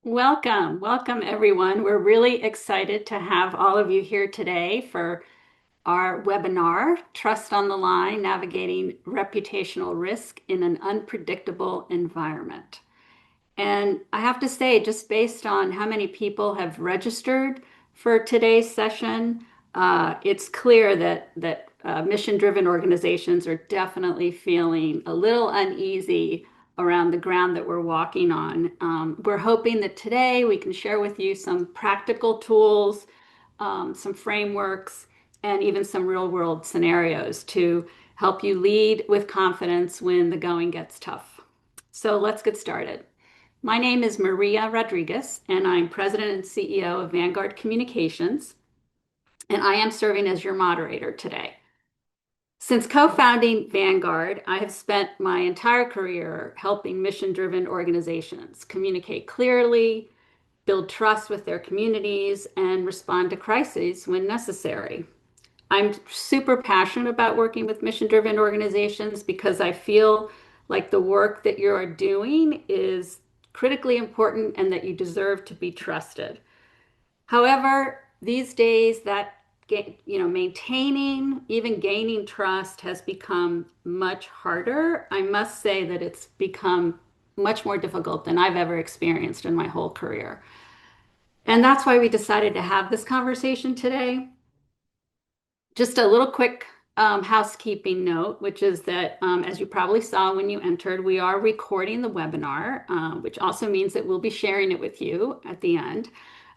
Welcome everyone. We're really excited to have all of you here today for our webinar, Trust on the Line, Navigating Reputational Risk in an Unpredictable Environment. And I have to say, just based on how many people have registered for today's session, it's clear that mission-driven organizations are definitely feeling a little uneasy around the ground that we're walking on. We're hoping that today we can share with you some practical tools, some frameworks, and even some real-world scenarios to help you lead with confidence when the going gets tough. So let's get started. My name is Maria Rodriguez, and I'm President and CEO of Vanguard Communications, and I am serving as your moderator today. Since co-founding Vanguard, I have spent my entire career helping mission-driven organizations communicate clearly, build trust with their communities, and respond to crises when necessary. I'm super passionate about working with mission-driven organizations because I feel like the work that you are doing is critically important and that you deserve to be trusted. However, these days maintaining, even gaining trust has become much harder. I must say that it's become much more difficult than I've ever experienced in my whole career. And that's why we decided to have this conversation today. Just a little quick housekeeping note, which is that, as you probably saw when you entered, we are recording the webinar, which also means that we'll be sharing it with you at the end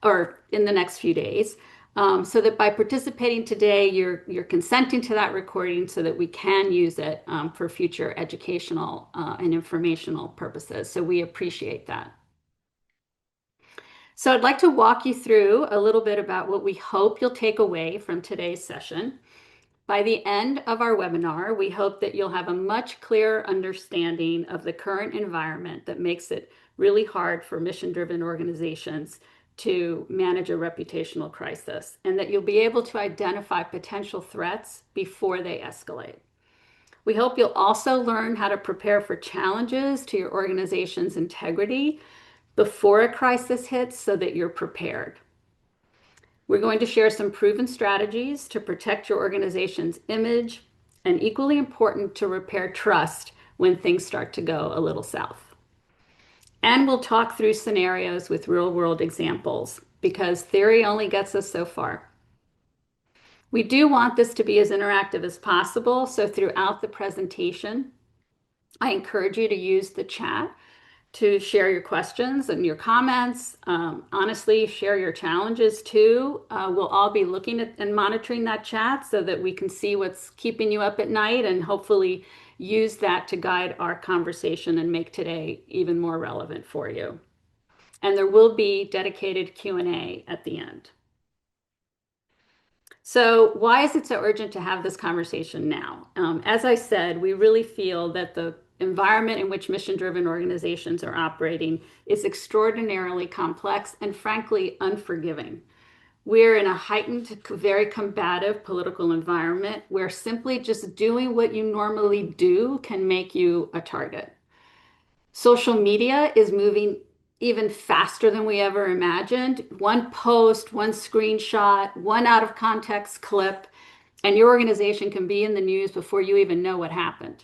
or in the next few days. So that by participating today, you're consenting to that recording so that we can use it for future educational and informational purposes. So we appreciate that. So I'd like to walk you through a little bit about what we hope you'll take away from today's session. By the end of our webinar, we hope that you'll have a much clearer understanding of the current environment that makes it really hard for mission-driven organizations to manage a reputational crisis, and that you'll be able to identify potential threats before they escalate. We hope you'll also learn how to prepare for challenges to your organization's integrity before a crisis hits so that you're prepared. We're going to share some proven strategies to protect your organization's image, and equally important, to repair trust when things start to go a little south. And we'll talk through scenarios with real-world examples, because theory only gets us so far. We do want this to be as interactive as possible, so throughout the presentation, I encourage you to use the chat to share your questions and your comments. Honestly, share your challenges too. We'll all be looking at and monitoring that chat so that we can see what's keeping you up at night and hopefully use that to guide our conversation and make today even more relevant for you. And there will be dedicated Q&A at the end. So why is it so urgent to have this conversation now? As I said, we really feel that the environment in which mission-driven organizations are operating is extraordinarily complex and frankly unforgiving. We're in a heightened, very combative political environment where simply just doing what you normally do can make you a target. Social media is moving even faster than we ever imagined. One post, one screenshot, one out of context clip, and your organization can be in the news before you even know what happened.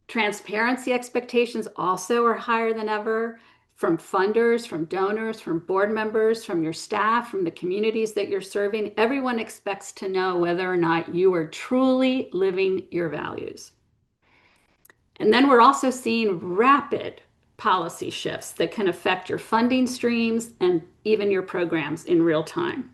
Transparency expectations also are higher than ever from funders, from donors, from board members, from your staff, from the communities that you're serving. Everyone expects to know whether or not you are truly living your values. And then we're also seeing rapid policy shifts that can affect your funding streams and even your programs in real time.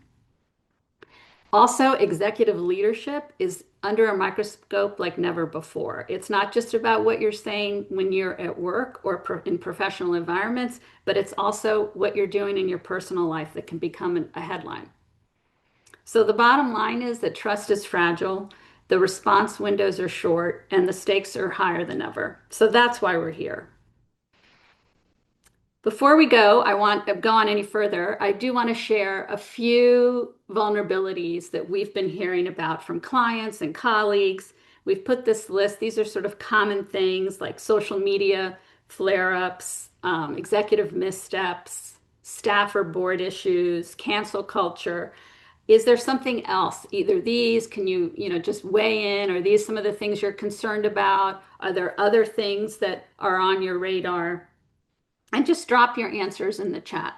Also, executive leadership is under a microscope like never before. It's not just about what you're saying when you're at work or in professional environments, but it's also what you're doing in your personal life that can become a headline. So the bottom line is that trust is fragile, the response windows are short, and the stakes are higher than ever. So that's why we're here. Before we go on any further, I do want to share a few vulnerabilities that we've been hearing about from clients and colleagues. We've put this list. These are sort of common things like social media flare-ups, executive missteps, staff or board issues, cancel culture. Is there something else? Either these, can you, just weigh in? Are these some of the things you're concerned about? Are there other things that are on your radar? And just drop your answers in the chat.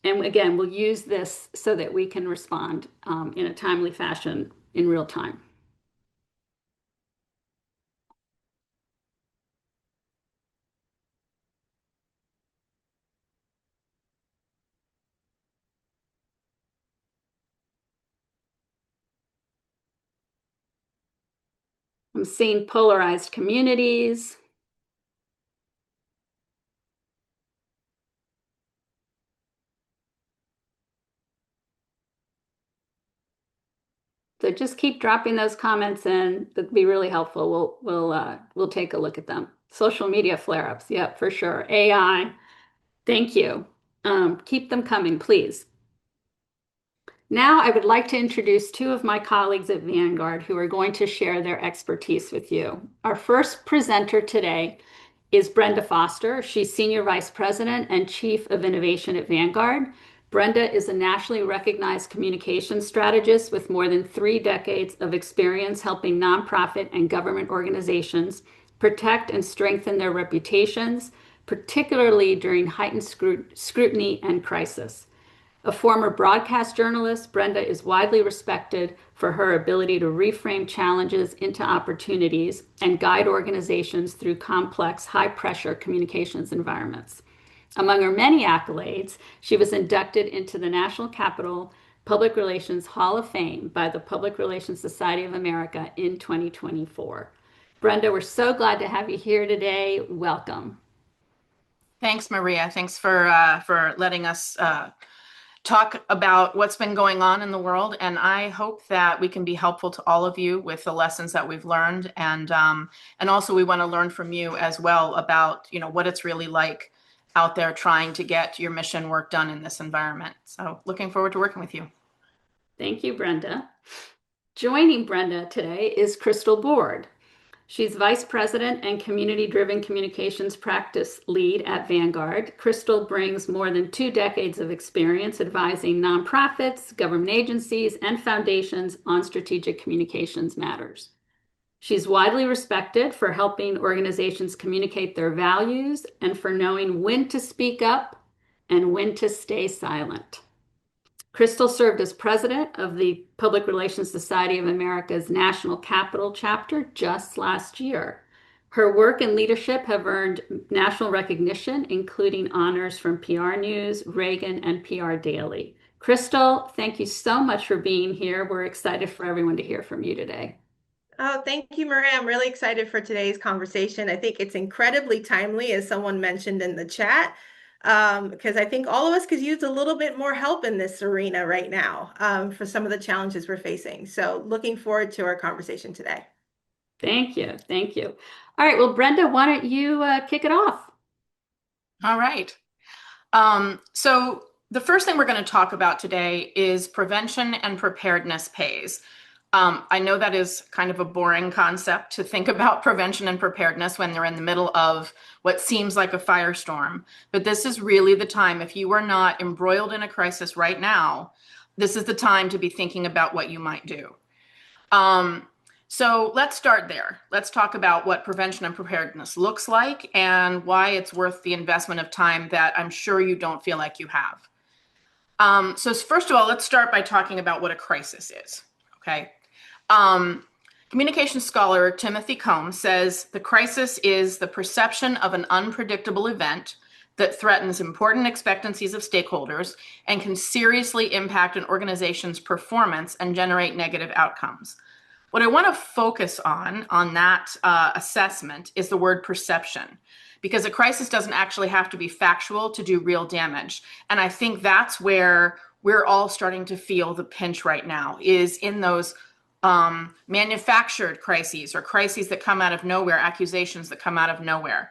And again, we'll use this so that we can respond in a timely fashion in real time. I'm seeing polarized communities. So just keep dropping those comments in. That'd be really helpful. We'll take a look at them. Social media flare-ups. Yep, for sure. AI. Thank you. Keep them coming, please. Now, I would like to introduce two of my colleagues at Vanguard who are going to share their expertise with you. Our first presenter today is Brenda Foster. She's Senior Vice President and Chief of Innovation at Vanguard. Brenda is a nationally recognized communications strategist with more than 3 decades of experience helping nonprofit and government organizations protect and strengthen their reputations, particularly during heightened scrutiny and crisis. A former broadcast journalist, Brenda is widely respected for her ability to reframe challenges into opportunities and guide organizations through complex, high-pressure communications environments. Among her many accolades, she was inducted into the National Capital Public Relations Hall of Fame by the Public Relations Society of America in 2024. Brenda, we're so glad to have you here today. Welcome. Thanks, Maria. Thanks for letting us talk about what's been going on in the world, and I hope that we can be helpful to all of you with the lessons that we've learned, and also we want to learn from you as well about what it's really like out there trying to get your mission work done in this environment. So looking forward to working with you. Thank you, Brenda. Joining Brenda today is Crystal Board. She's Vice President and Community-Driven Communications Practice Lead at Vanguard. Crystal brings more than 2 decades of experience advising nonprofits, government agencies, and foundations on strategic communications matters. She's widely respected for helping organizations communicate their values and for knowing when to speak up and when to stay silent. Crystal served as president of the Public Relations Society of America's National Capital Chapter just last year. Her work and leadership have earned national recognition, including honors from PR News, Reagan, and PR Daily. Crystal, thank you so much for being here. We're excited for everyone to hear from you today. Oh, thank you, Maria. I'm really excited for today's conversation. I think it's incredibly timely, as someone mentioned in the chat, because I think all of us could use a little bit more help in this arena right now for some of the challenges we're facing. So looking forward to our conversation today. Thank you. Thank you. All right. Well, Brenda, why don't you kick it off? All right. So the first thing we're going to talk about today is prevention and preparedness pays. I know that is kind of a boring concept to think about prevention and preparedness when they're in the middle of what seems like a firestorm. But this is really the time, if you are not embroiled in a crisis right now, this is the time to be thinking about what you might do. So let's start there. Let's talk about what prevention and preparedness looks like and why it's worth the investment of time that I'm sure you don't feel like you have. So first of all, let's start by talking about what a crisis is, okay? Communications scholar Timothy Combs says the crisis is the perception of an unpredictable event that threatens important expectancies of stakeholders and can seriously impact an organization's performance and generate negative outcomes. What I want to focus on that assessment is the word perception, because a crisis doesn't actually have to be factual to do real damage. And I think that's where we're all starting to feel the pinch right now, is in those manufactured crises or crises that come out of nowhere, accusations that come out of nowhere.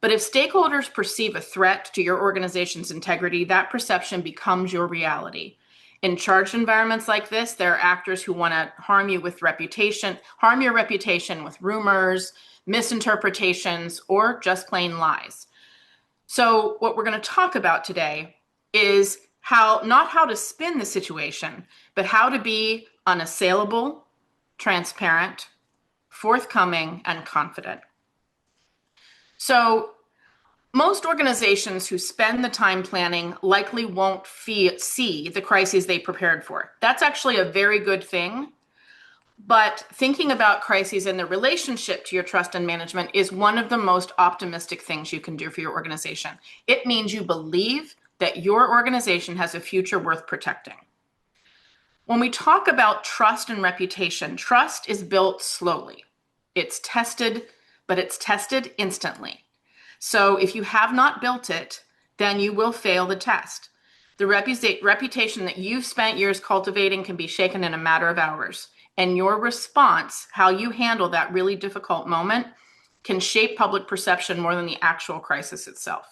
But if stakeholders perceive a threat to your organization's integrity, that perception becomes your reality. In charged environments like this, there are actors who want to harm you with reputation, harm your reputation with rumors, misinterpretations, or just plain lies. So what we're going to talk about today is not how to spin the situation, but how to be unassailable, transparent, forthcoming, and confident. So most organizations who spend the time planning likely won't see the crises they prepared for. That's actually a very good thing. But thinking about crises in the relationship to your trust and management is one of the most optimistic things you can do for your organization. It means you believe that your organization has a future worth protecting. When we talk about trust and reputation, trust is built slowly. It's tested, but it's tested instantly. So if you have not built it, then you will fail the test. The reputation that you've spent years cultivating can be shaken in a matter of hours. And your response, how you handle that really difficult moment, can shape public perception more than the actual crisis itself.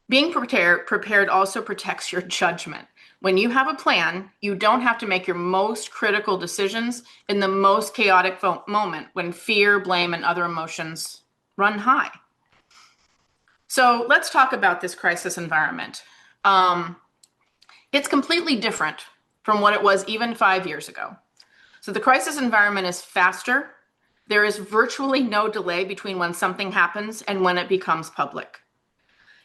Being prepared also protects your judgment. When you have a plan, you don't have to make your most critical decisions in the most chaotic moment when fear, blame, and other emotions run high. So let's talk about this crisis environment. It's completely different from what it was even 5 years ago. So the crisis environment is faster. There is virtually no delay between when something happens and when it becomes public.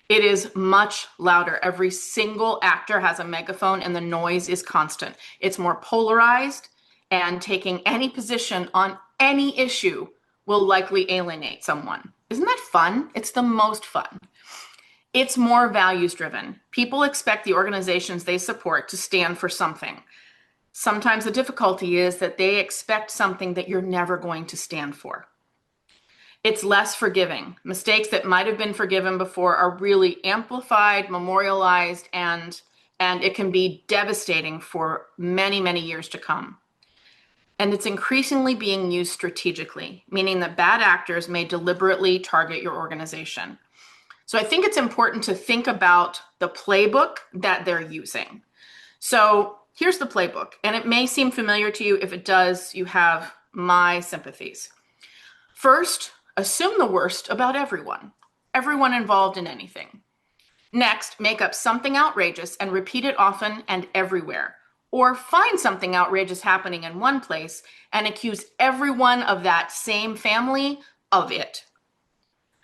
It is much louder. Every single actor has a megaphone and the noise is constant. It's more polarized, and taking any position on any issue will likely alienate someone. Isn't that fun? It's the most fun. It's more values driven. People expect the organizations they support to stand for something. Sometimes the difficulty is that they expect something that you're never going to stand for. It's less forgiving. Mistakes that might have been forgiven before are really amplified, memorialized, and it can be devastating for many, many years to come. And it's increasingly being used strategically, meaning that bad actors may deliberately target your organization. So I think it's important to think about the playbook that they're using. So here's the playbook, and it may seem familiar to you. If it does, you have my sympathies. First, assume the worst about everyone involved in anything. Next, make up something outrageous and repeat it often and everywhere. Or find something outrageous happening in one place and accuse everyone of that same family of it.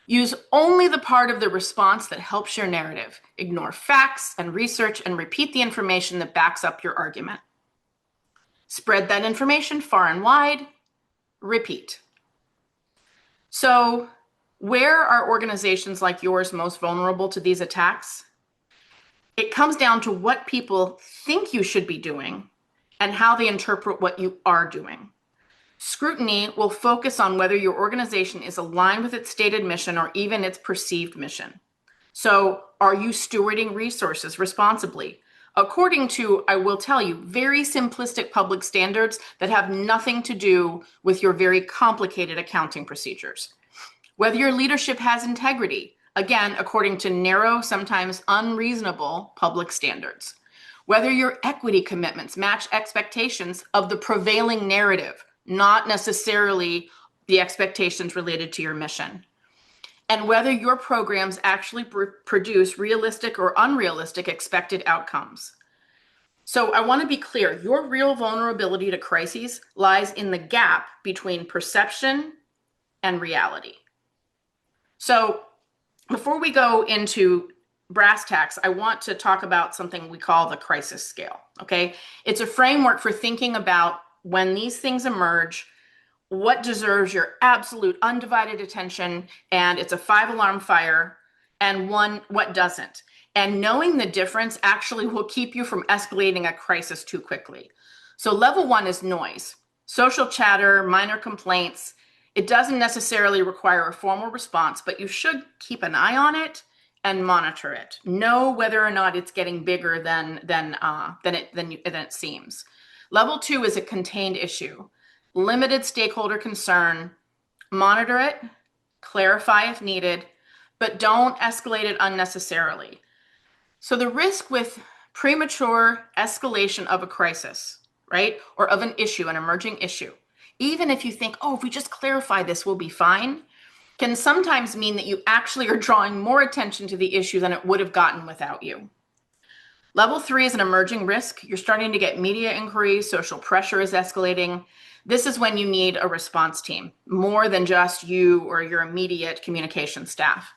Use only the part of the response that helps your narrative. Ignore facts and research and repeat the information that backs up your argument. Spread that information far and wide. Repeat. So, where are organizations like yours most vulnerable to these attacks? It comes down to what people think you should be doing and how they interpret what you are doing. Scrutiny will focus on whether your organization is aligned with its stated mission or even its perceived mission. So, are you stewarding resources responsibly? According to, I will tell you, very simplistic public standards that have nothing to do with your very complicated accounting procedures. Whether your leadership has integrity, again, according to narrow, sometimes unreasonable public standards. Whether your equity commitments match expectations of the prevailing narrative, not necessarily the expectations related to your mission. And whether your programs actually produce realistic or unrealistic expected outcomes. So I want to be clear, your real vulnerability to crises lies in the gap between perception and reality. So before we go into brass tacks, I want to talk about something we call the crisis scale, okay? It's a framework for thinking about when these things emerge, what deserves your absolute undivided attention, and it's a 5-alarm fire, and what doesn't. And knowing the difference actually will keep you from escalating a crisis too quickly. So level 1 is noise. Social chatter, minor complaints. It doesn't necessarily require a formal response, but you should keep an eye on it and monitor it. Know whether or not it's getting bigger than it seems. Level 2 is a contained issue. Limited stakeholder concern. Monitor it, clarify if needed, but don't escalate it unnecessarily. So the risk with premature escalation of a crisis, right? Or of an issue, an emerging issue, even if you think, oh, if we just clarify this, we'll be fine, can sometimes mean that you actually are drawing more attention to the issue than it would have gotten without you. Level 3 is an emerging risk. You're starting to get media inquiries, social pressure is escalating. This is when you need a response team, more than just you or your immediate communication staff.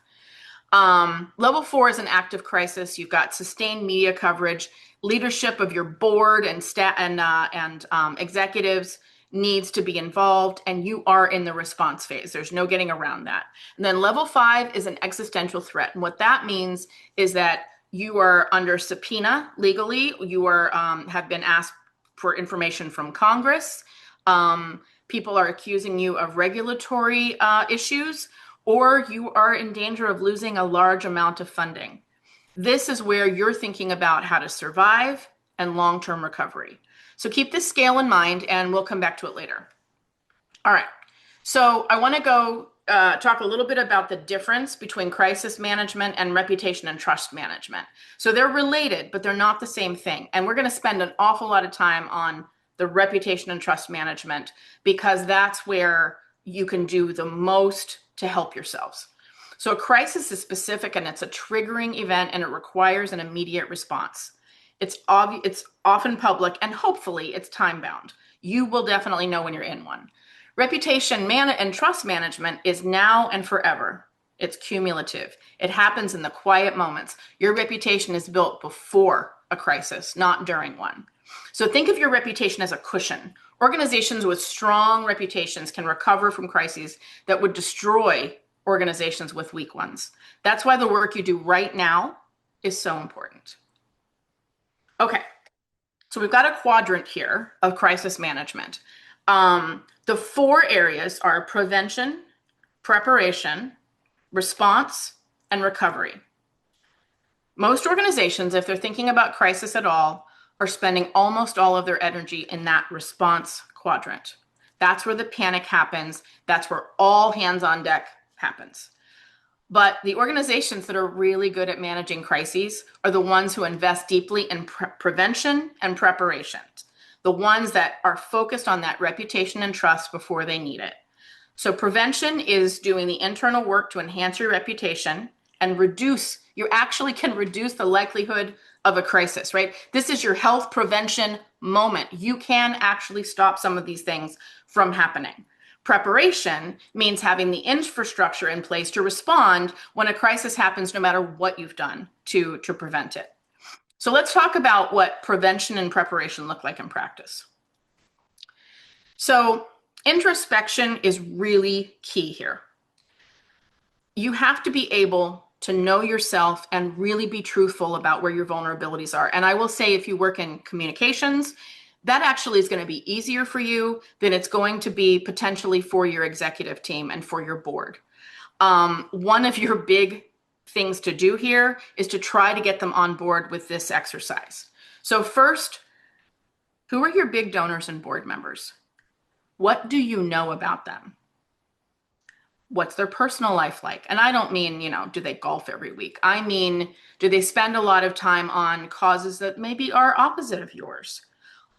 Level 4 is an active crisis. You've got sustained media coverage. Leadership of your board and staff and executives needs to be involved, and you are in the response phase. There's no getting around that. And then level 5 is an existential threat. And what that means is that you are under subpoena legally. You are have been asked for information from Congress. People are accusing you of regulatory issues, or you are in danger of losing a large amount of funding. This is where you're thinking about how to survive and long-term recovery. So keep this scale in mind, and we'll come back to it later. All right. So I want to go talk a little bit about the difference between crisis management and reputation and trust management. So they're related, but they're not the same thing. And we're going to spend an awful lot of time on the reputation and trust management, because that's where you can do the most to help yourselves. So a crisis is specific, and it's a triggering event, and it requires an immediate response. It's often public, and hopefully it's time bound. You will definitely know when you're in one. Reputation and trust management is now and forever. It's cumulative. It happens in the quiet moments. Your reputation is built before a crisis, not during one. So think of your reputation as a cushion. Organizations with strong reputations can recover from crises that would destroy organizations with weak ones. That's why the work you do right now is so important. Okay, so we've got a quadrant here of crisis management. The 4 areas are prevention, preparation, response, and recovery. Most organizations, if they're thinking about crisis at all, are spending almost all of their energy in that response quadrant. That's where the panic happens. That's where all hands on deck happens. But the organizations that are really good at managing crises are the ones who invest deeply in prevention and preparation, the ones that are focused on that reputation and trust before they need it. So prevention is doing the internal work to enhance your reputation and you actually can reduce the likelihood of a crisis, right? This is your health prevention moment. You can actually stop some of these things from happening. Preparation means having the infrastructure in place to respond when a crisis happens, no matter what you've done to prevent it. So let's talk about what prevention and preparation look like in practice. So introspection is really key here. You have to be able to know yourself and really be truthful about where your vulnerabilities are. And I will say, if you work in communications, that actually is going to be easier for you than it's going to be potentially for your executive team and for your board. One of your big things to do here is to try to get them on board with this exercise. So first, who are your big donors and board members? What do you know about them? What's their personal life like? And I don't mean, do they golf every week? I mean, do they spend a lot of time on causes that maybe are opposite of yours?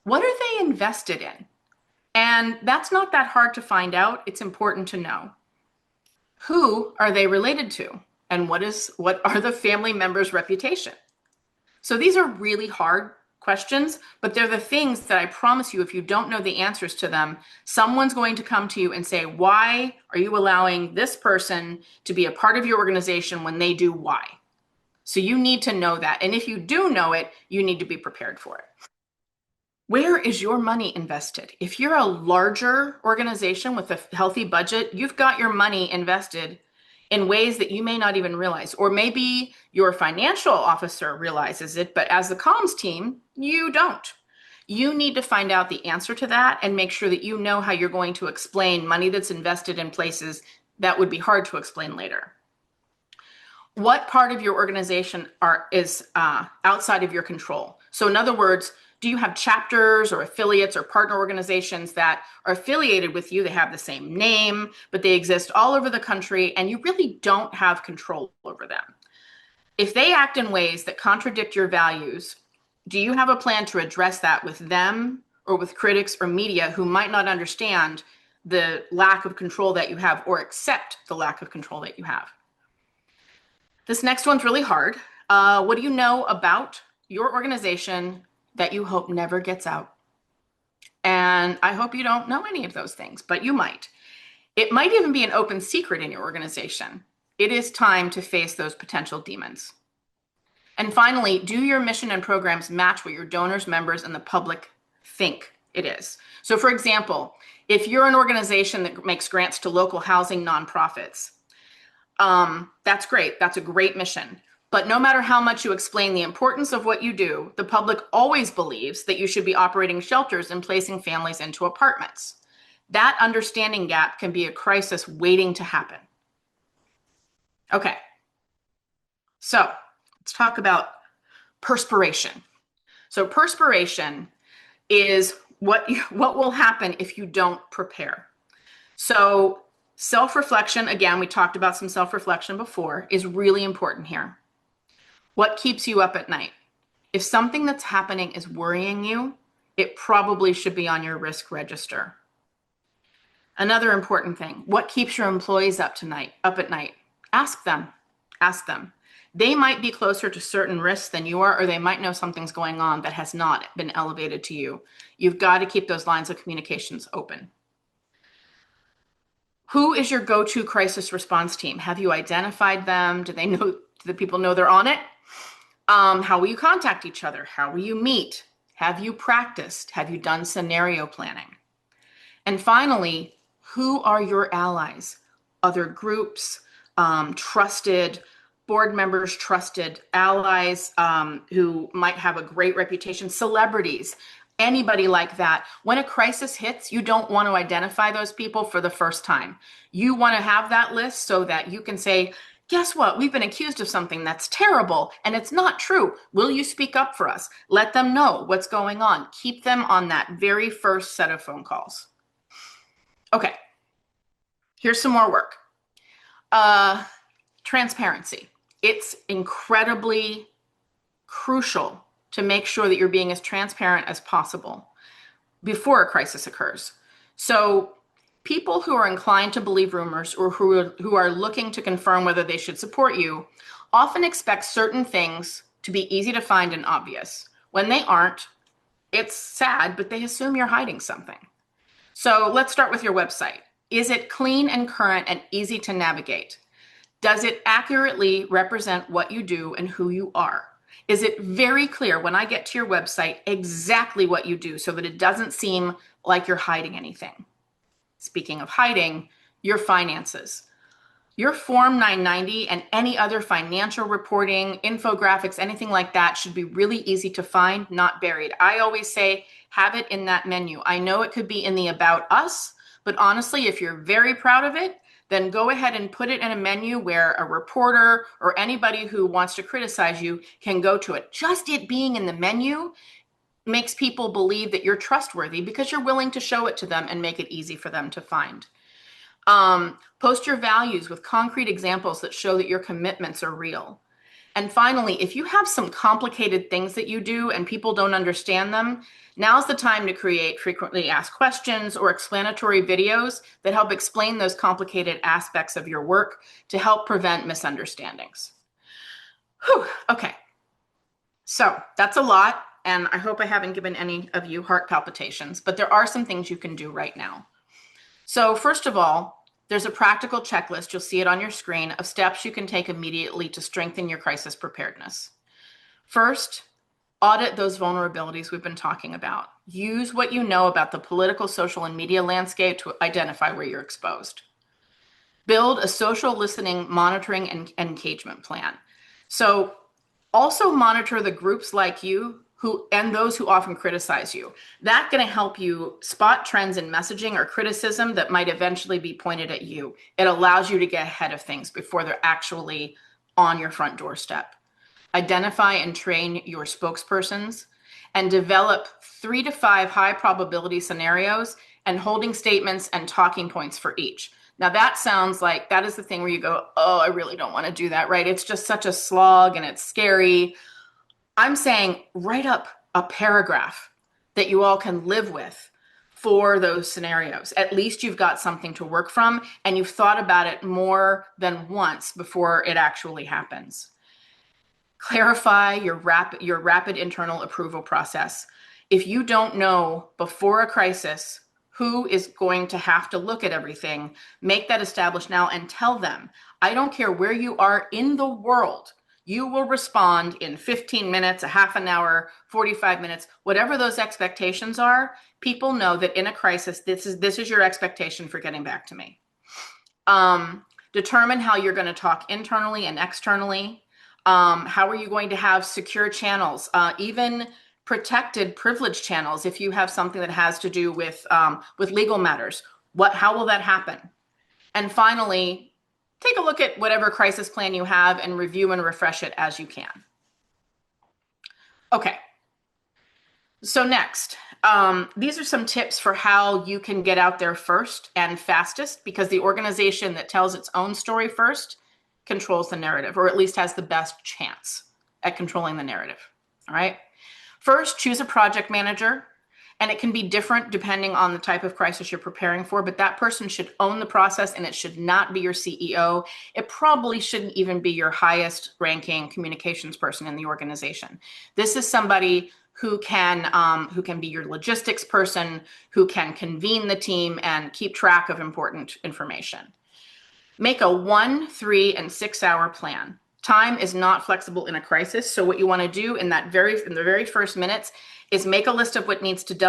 What are they invested in? And that's not that hard to find out. It's important to know. Who are they related to? And what are the family members' reputation? So these are really hard questions, but they're the things that I promise you, if you don't know the answers to them, someone's going to come to you and say, why are you allowing this person to be a part of your organization when they do Y? So you need to know that. And if you do know it, you need to be prepared for it. Where is your money invested? If you're a larger organization with a healthy budget, you've got your money invested in ways that you may not even realize, or maybe your financial officer realizes it, but as the comms team, you don't. You need to find out the answer to that and make sure that you know how you're going to explain money that's invested in places that would be hard to explain later. What part of your organization is outside of your control? So in other words, do you have chapters or affiliates or partner organizations that are affiliated with you? They have the same name, but they exist all over the country, and you really don't have control over them. If they act in ways that contradict your values, Do you have a plan to address that with them or with critics or media who might not understand the lack of control that you have or accept the lack of control that you have? This next one's really hard. What do you know about your organization that you hope never gets out? And I hope you don't know any of those things, but you might. It might even be an open secret in your organization. It is time to face those potential demons. And finally, do your mission and programs match what your donors, members, and the public think it is? So for example, if you're an organization that makes grants to local housing nonprofits, that's great. That's a great mission. But no matter how much you explain the importance of what you do, the public always believes that you should be operating shelters and placing families into apartments. That understanding gap can be a crisis waiting to happen. Okay, so let's talk about perspiration. So perspiration is what will happen if you don't prepare. So self-reflection, again, we talked about some self-reflection before, is really important here. What keeps you up at night? If something that's happening is worrying you, it probably should be on your risk register. Another important thing, what keeps your employees up at night? Ask them. They might be closer to certain risks than you are, or they might know something's going on that has not been elevated to you. You've got to keep those lines of communications open. Who is your go-to crisis response team? Have you identified them? Do the people know they're on it? How will you contact each other? How will you meet? Have you practiced? Have you done scenario planning? And finally, who are your allies? Other groups, trusted board members, trusted allies who might have a great reputation, celebrities, anybody like that. When a crisis hits, you don't want to identify those people for the first time. You want to have that list so that you can say, guess what? We've been accused of something that's terrible and it's not true. Will you speak up for us? Let them know what's going on. Keep them on that very first set of phone calls. Okay, here's some more work. Transparency. It's incredibly crucial to make sure that you're being as transparent as possible before a crisis occurs. So people who are inclined to believe rumors or who are looking to confirm whether they should support you often expect certain things to be easy to find and obvious. When they aren't, it's sad, but they assume you're hiding something. So let's start with your website. Is it clean and current and easy to navigate? Does it accurately represent what you do and who you are? Is it very clear when I get to your website exactly what you do so that it doesn't seem like you're hiding anything? Speaking of hiding, your finances. Your Form 990 and any other financial reporting, infographics, anything like that should be really easy to find, not buried. I always say, have it in that menu. I know it could be in the About Us, but honestly, if you're very proud of it, then go ahead and put it in a menu where a reporter or anybody who wants to criticize you can go to it. Just it being in the menu makes people believe that you're trustworthy because you're willing to show it to them and make it easy for them to find. Post your values with concrete examples that show that your commitments are real. And finally, if you have some complicated things that you do and people don't understand them, now's the time to create frequently asked questions or explanatory videos that help explain those complicated aspects of your work to help prevent misunderstandings. Whew, okay, so that's a lot, and I hope I haven't given any of you heart palpitations, but there are some things you can do right now. So first of all, there's a practical checklist, you'll see it on your screen, of steps you can take immediately to strengthen your crisis preparedness. First, audit those vulnerabilities we've been talking about. Use what you know about the political, social, and media landscape to identify where you're exposed. Build a social listening, monitoring, and engagement plan. So also monitor the groups like you and those who often criticize you. That's going to help you spot trends in messaging or criticism that might eventually be pointed at you. It allows you to get ahead of things before they're actually on your front doorstep. Identify and train your spokespersons and develop 3 to 5 high probability scenarios and holding statements and talking points for each. Now that sounds like that is the thing where you go, oh, I really don't want to do that, right? It's just such a slog and it's scary. I'm saying write up a paragraph that you all can live with for those scenarios. At least you've got something to work from, and you've thought about it more than once before it actually happens. Clarify your rapid internal approval process. If you don't know before a crisis who is going to have to look at everything, make that established now and tell them, I don't care where you are in the world, you will respond in 15 minutes, a half an hour, 45 minutes, whatever those expectations are. People know that in a crisis, this is your expectation for getting back to me. Determine how you're going to talk internally and externally. How are you going to have secure channels, even protected privilege channels if you have something that has to do with legal matters? How will that happen? And finally, take a look at whatever crisis plan you have and review and refresh it as you can. Okay. So next, these are some tips for how you can get out there first and fastest, because the organization that tells its own story first controls the narrative, or at least has the best chance at controlling the narrative. All right. First, choose a project manager, and it can be different depending on the type of crisis you're preparing for, but that person should own the process, and it should not be your CEO. It probably shouldn't even be your highest ranking communications person in the organization. This is somebody who can be your logistics person, who can convene the team and keep track of important information. Make a 1, 3, and 6 hour plan. Time is not flexible in a crisis. So what you want to do in the very first minutes is make a list of what needs to be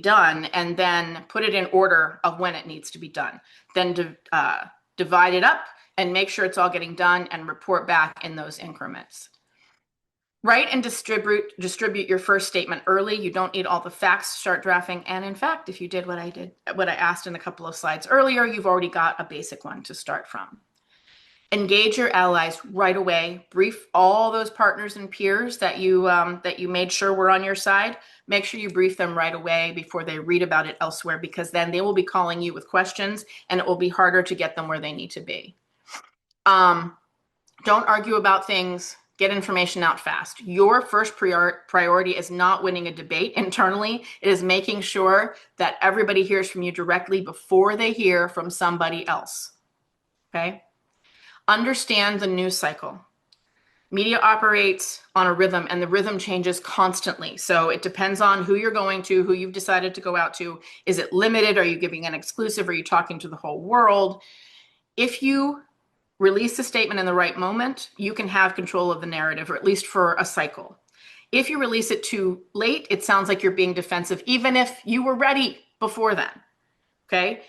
done, and then put it in order of when it needs to be done. Then divide it up and make sure it's all getting done, and report back in those increments. Write and distribute your first statement early. You don't need all the facts to start drafting. And in fact, if you did what I asked in a couple of slides earlier, you've already got a basic one to start from. Engage your allies right away. Brief all those partners and peers that you made sure were on your side. Make sure you brief them right away before they read about it elsewhere, because then they will be calling you with questions, and it will be harder to get them where they need to be. Don't argue about things. Get information out fast. Your first priority is not winning a debate internally. It is making sure that everybody hears from you directly before they hear from somebody else. Okay? Understand the news cycle. Media operates on a rhythm, and the rhythm changes constantly. So it depends on who you're going to, who you've decided to go out to. Is it limited? Are you giving an exclusive? Are you talking to the whole world? If you release the statement in the right moment, you can have control of the narrative, or at least for a cycle. If you release it too late, it sounds like you're being defensive, even if you were ready before then. Okay?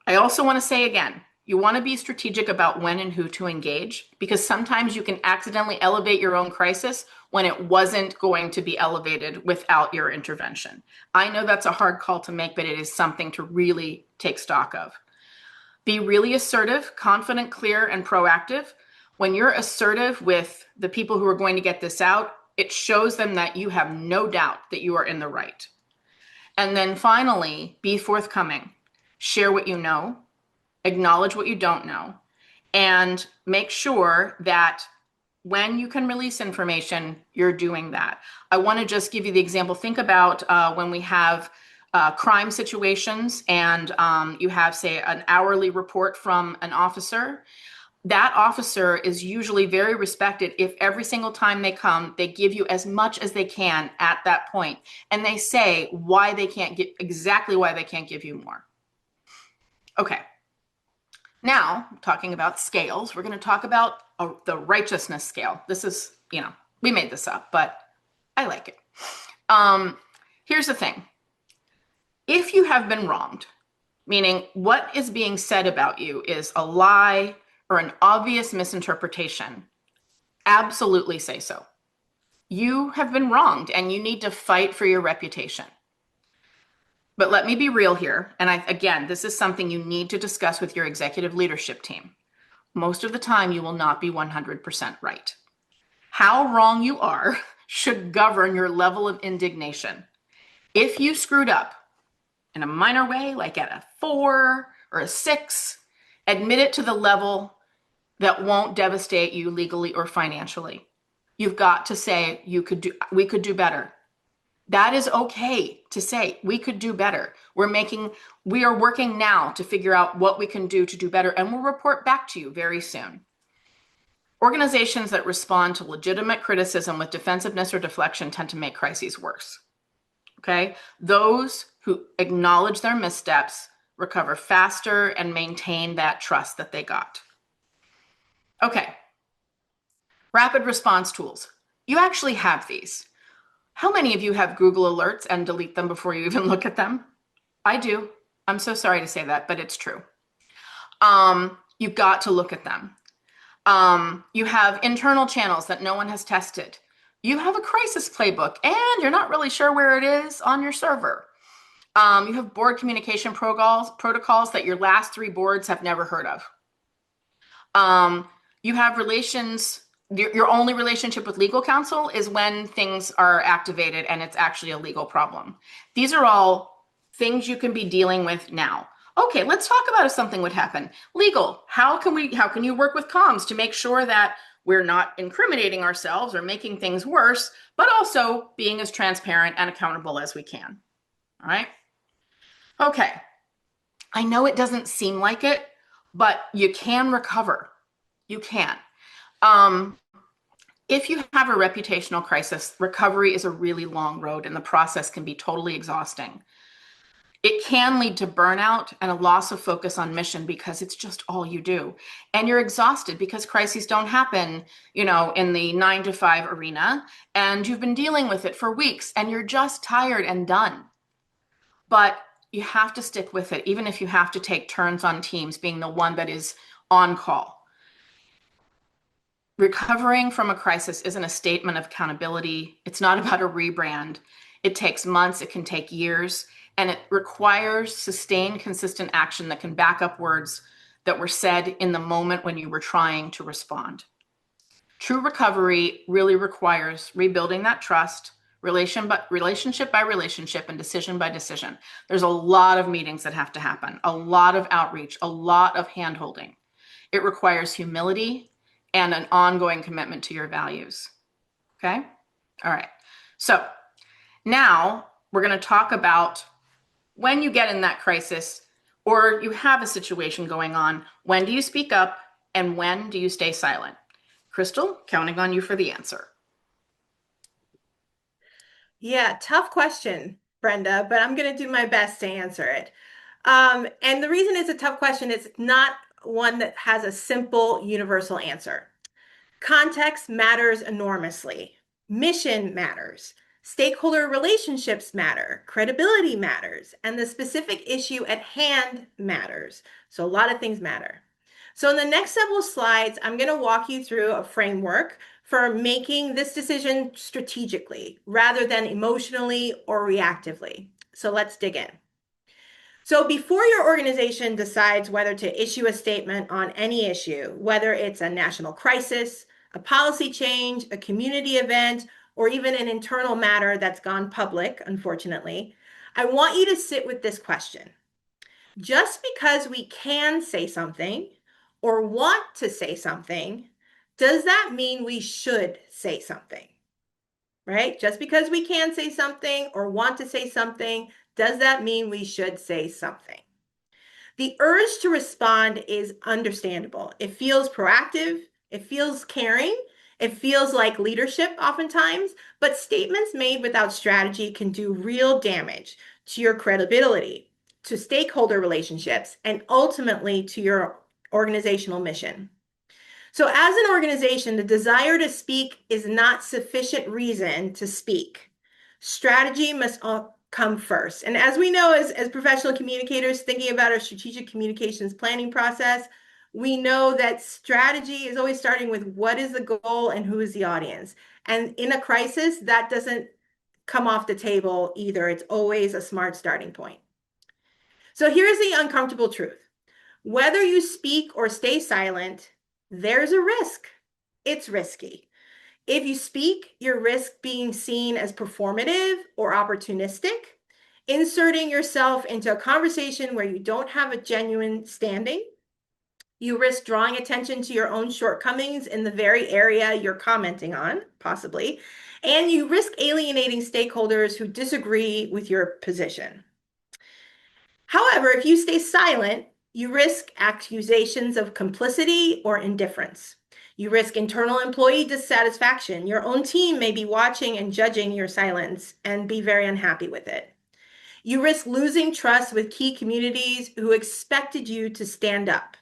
I also want to say again, you want to be strategic about when and who to engage, because sometimes you can accidentally elevate your own crisis when it wasn't going to be elevated without your intervention. I know that's a hard call to make, but it is something to really take stock of. Be really assertive, confident, clear, and proactive. When you're assertive with the people who are going to get this out, it shows them that you have no doubt that you are in the right. And then finally, be forthcoming. Share what you know, acknowledge what you don't know, and make sure that when you can release information, you're doing that. I want to just give you the example. Think about when we have crime situations, and you have, say, an hourly report from an officer. That officer is usually very respected if every single time they come, they give you as much as they can at that point, and they say why they can't get exactly why they can't give you more. Okay. Now, talking about scales, we're going to talk about the righteousness scale. This is, we made this up, but I like it. Here's the thing. If you have been wronged, meaning what is being said about you is a lie or an obvious misinterpretation, absolutely say so. You have been wronged, and you need to fight for your reputation. But let me be real here. And again, this is something you need to discuss with your executive leadership team. Most of the time, you will not be 100% right. How wrong you are should govern your level of indignation. If you screwed up in a minor way, like at a 4 or a 6, admit it to the level that won't devastate you legally or financially. You've got to say we could do better. That is okay to say we could do better. We are working now to figure out what we can do to do better, and we'll report back to you very soon. Organizations that respond to legitimate criticism with defensiveness or deflection tend to make crises worse. Okay? Those who acknowledge their missteps recover faster and maintain that trust that they got. Okay. Rapid response tools. You actually have these. How many of you have Google alerts and delete them before you even look at them? I do. I'm so sorry to say that, but it's true. You've got to look at them. You have internal channels that no one has tested. You have a crisis playbook and you're not really sure where it is on your server. You have board communication protocols that your last 3 boards have never heard of. You have your only relationship with legal counsel is when things are activated and it's actually a legal problem. These are all things you can be dealing with now. Okay, let's talk about if something would happen. Legal, how can you work with comms to make sure that we're not incriminating ourselves or making things worse, but also being as transparent and accountable as we can. All right? Okay. I know it doesn't seem like it, but you can recover. You can. If you have a reputational crisis, recovery is a really long road and the process can be totally exhausting. It can lead to burnout and a loss of focus on mission because it's just all you do. And you're exhausted because crises don't happen, in the 9 to 5 arena, and you've been dealing with it for weeks and you're just tired and done. But you have to stick with it, even if you have to take turns on teams, being the one that is on call. Recovering from a crisis isn't a statement of accountability. It's not about a rebrand. It takes months, it can take years, and it requires sustained, consistent action that can back up words that were said in the moment when you were trying to respond. True recovery really requires rebuilding that trust, relationship by relationship and decision by decision. There's a lot of meetings that have to happen, a lot of outreach, a lot of handholding. It requires humility and an ongoing commitment to your values. Okay? All right. So now we're going to talk about when you get in that crisis or you have a situation going on, when do you speak up and when do you stay silent? Crystal, counting on you for the answer. Yeah, tough question, Brenda, but I'm going to do my best to answer it. And the reason it's a tough question is it's not one that has a simple universal answer. Context matters enormously. Mission matters. Stakeholder relationships matter. Credibility matters. And the specific issue at hand matters. So a lot of things matter. So in the next several slides, I'm going to walk you through a framework for making this decision strategically rather than emotionally or reactively. So let's dig in. So before your organization decides whether to issue a statement on any issue, whether it's a national crisis, a policy change, a community event, or even an internal matter that's gone public, unfortunately, I want you to sit with this question. Just because we can say something or want to say something, does that mean we should say something? Right? Just because we can say something or want to say something, does that mean we should say something? The urge to respond is understandable. It feels proactive. It feels caring. It feels like leadership oftentimes, but statements made without strategy can do real damage to your credibility, to stakeholder relationships, and ultimately to your organizational mission. So as an organization, the desire to speak is not sufficient reason to speak. Strategy must come first. And as we know, as professional communicators thinking about our strategic communications planning process, we know that strategy is always starting with what is the goal and who is the audience. And in a crisis, that doesn't come off the table either. It's always a smart starting point. So here's the uncomfortable truth. Whether you speak or stay silent, there's a risk. It's risky. If you speak, you risk being seen as performative or opportunistic, inserting yourself into a conversation where you don't have a genuine standing. You risk drawing attention to your own shortcomings in the very area you're commenting on, possibly, and you risk alienating stakeholders who disagree with your position. However, if you stay silent, you risk accusations of complicity or indifference. You risk internal employee dissatisfaction. Your own team may be watching and judging your silence and be very unhappy with it. You risk losing trust with key communities who expected you to stand up,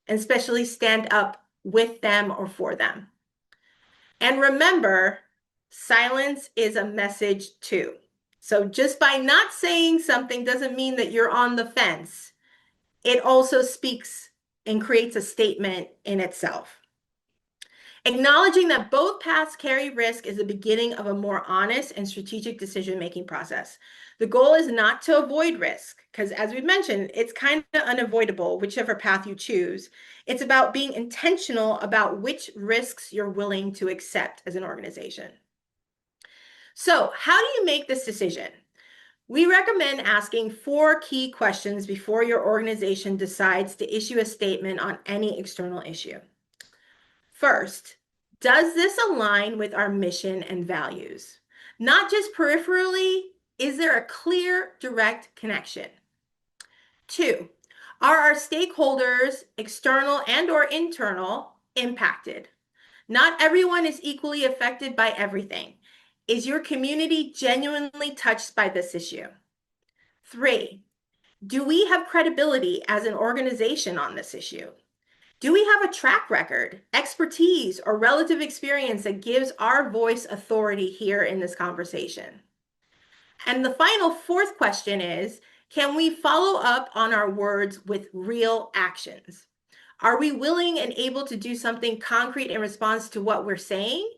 and especially stand up with them or for them. And remember, silence is a message too. So just by not saying something doesn't mean that you're on the fence. It also speaks and creates a statement in itself. Acknowledging that both paths carry risk is the beginning of a more honest and strategic decision-making process. The goal is not to avoid risk, because as we mentioned, it's kind of unavoidable, whichever path you choose. It's about being intentional about which risks you're willing to accept as an organization. So how do you make this decision? We recommend asking 4 key questions before your organization decides to issue a statement on any external issue. First, does this align with our mission and values? Not just peripherally, is there a clear, direct connection? 2, are our stakeholders, external and/or internal, impacted? Not everyone is equally affected by everything. Is your community genuinely touched by this issue? 3, do we have credibility as an organization on this issue? Do we have a track record, expertise, or relative experience that gives our voice authority here in this conversation? And the final 4th question is, can we follow up on our words with real actions? Are we willing and able to do something concrete in response to what we're saying?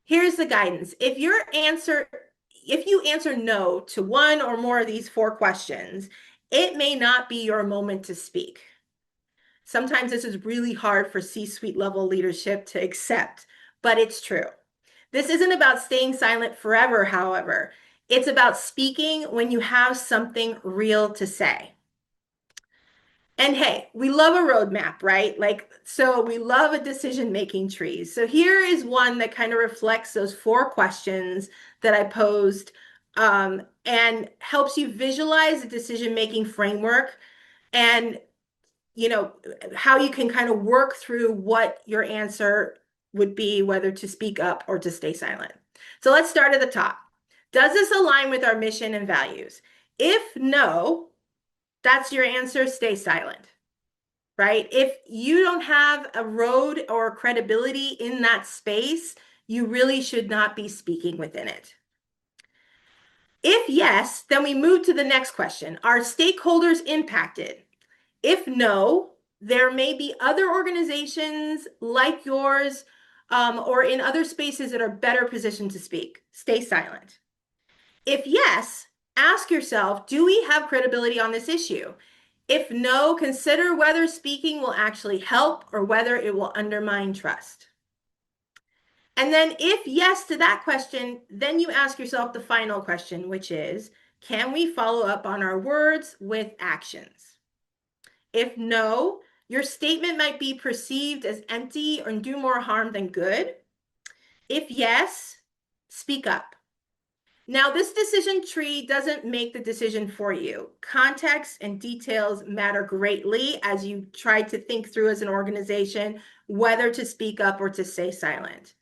Here's the guidance. If you answer no to one or more of these 4 questions, it may not be your moment to speak. Sometimes this is really hard for C-suite level leadership to accept, but it's true. This isn't about staying silent forever, however. It's about speaking when you have something real to say. And hey, we love a roadmap, right? So we love a decision-making tree. So here is one that kind of reflects those 4 questions that I posed and helps you visualize a decision-making framework and how you can kind of work through what your answer would be, whether to speak up or to stay silent. So let's start at the top. Does this align with our mission and values? If no, that's your answer, stay silent, right? If you don't have a road or credibility in that space, you really should not be speaking within it. If yes, then we move to the next question. Are stakeholders impacted? If no, there may be other organizations like yours or in other spaces that are better positioned to speak. Stay silent. If yes, ask yourself, do we have credibility on this issue? If no, consider whether speaking will actually help or whether it will undermine trust. And then if yes to that question, then you ask yourself the final question, which is, can we follow up on our words with actions? If no, your statement might be perceived as empty or do more harm than good. If yes, speak up. Now, this decision tree doesn't make the decision for you. Context and details matter greatly as you try to think through as an organization whether to speak up or to stay silent.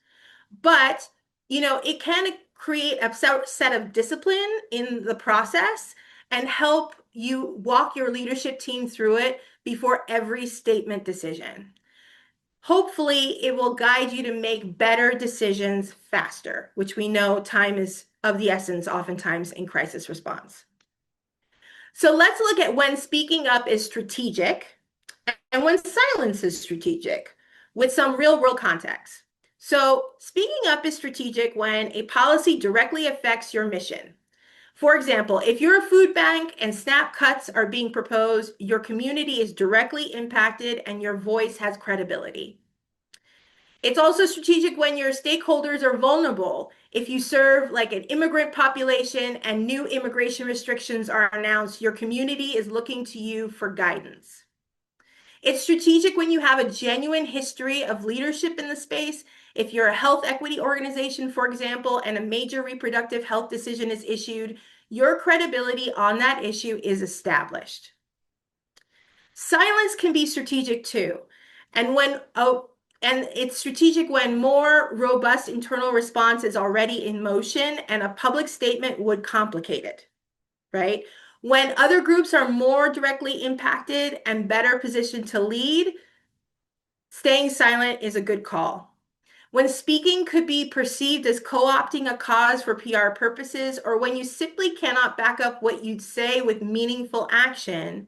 But, it can create a set of discipline in the process and help you walk your leadership team through it before every statement decision. Hopefully, it will guide you to make better decisions faster, which we know time is of the essence oftentimes in crisis response. So let's look at when speaking up is strategic and when silence is strategic with some real-world context. So speaking up is strategic when a policy directly affects your mission. For example, if you're a food bank and SNAP cuts are being proposed, your community is directly impacted and your voice has credibility. It's also strategic when your stakeholders are vulnerable. If you serve like an immigrant population and new immigration restrictions are announced, your community is looking to you for guidance. It's strategic when you have a genuine history of leadership in the space. If you're a health equity organization, for example, and a major reproductive health decision is issued, your credibility on that issue is established. Silence can be strategic too. And it's strategic when more robust internal response is already in motion and a public statement would complicate it, right? When other groups are more directly impacted and better positioned to lead, staying silent is a good call. When speaking could be perceived as co-opting a cause for PR purposes, or when you simply cannot back up what you'd say with meaningful action,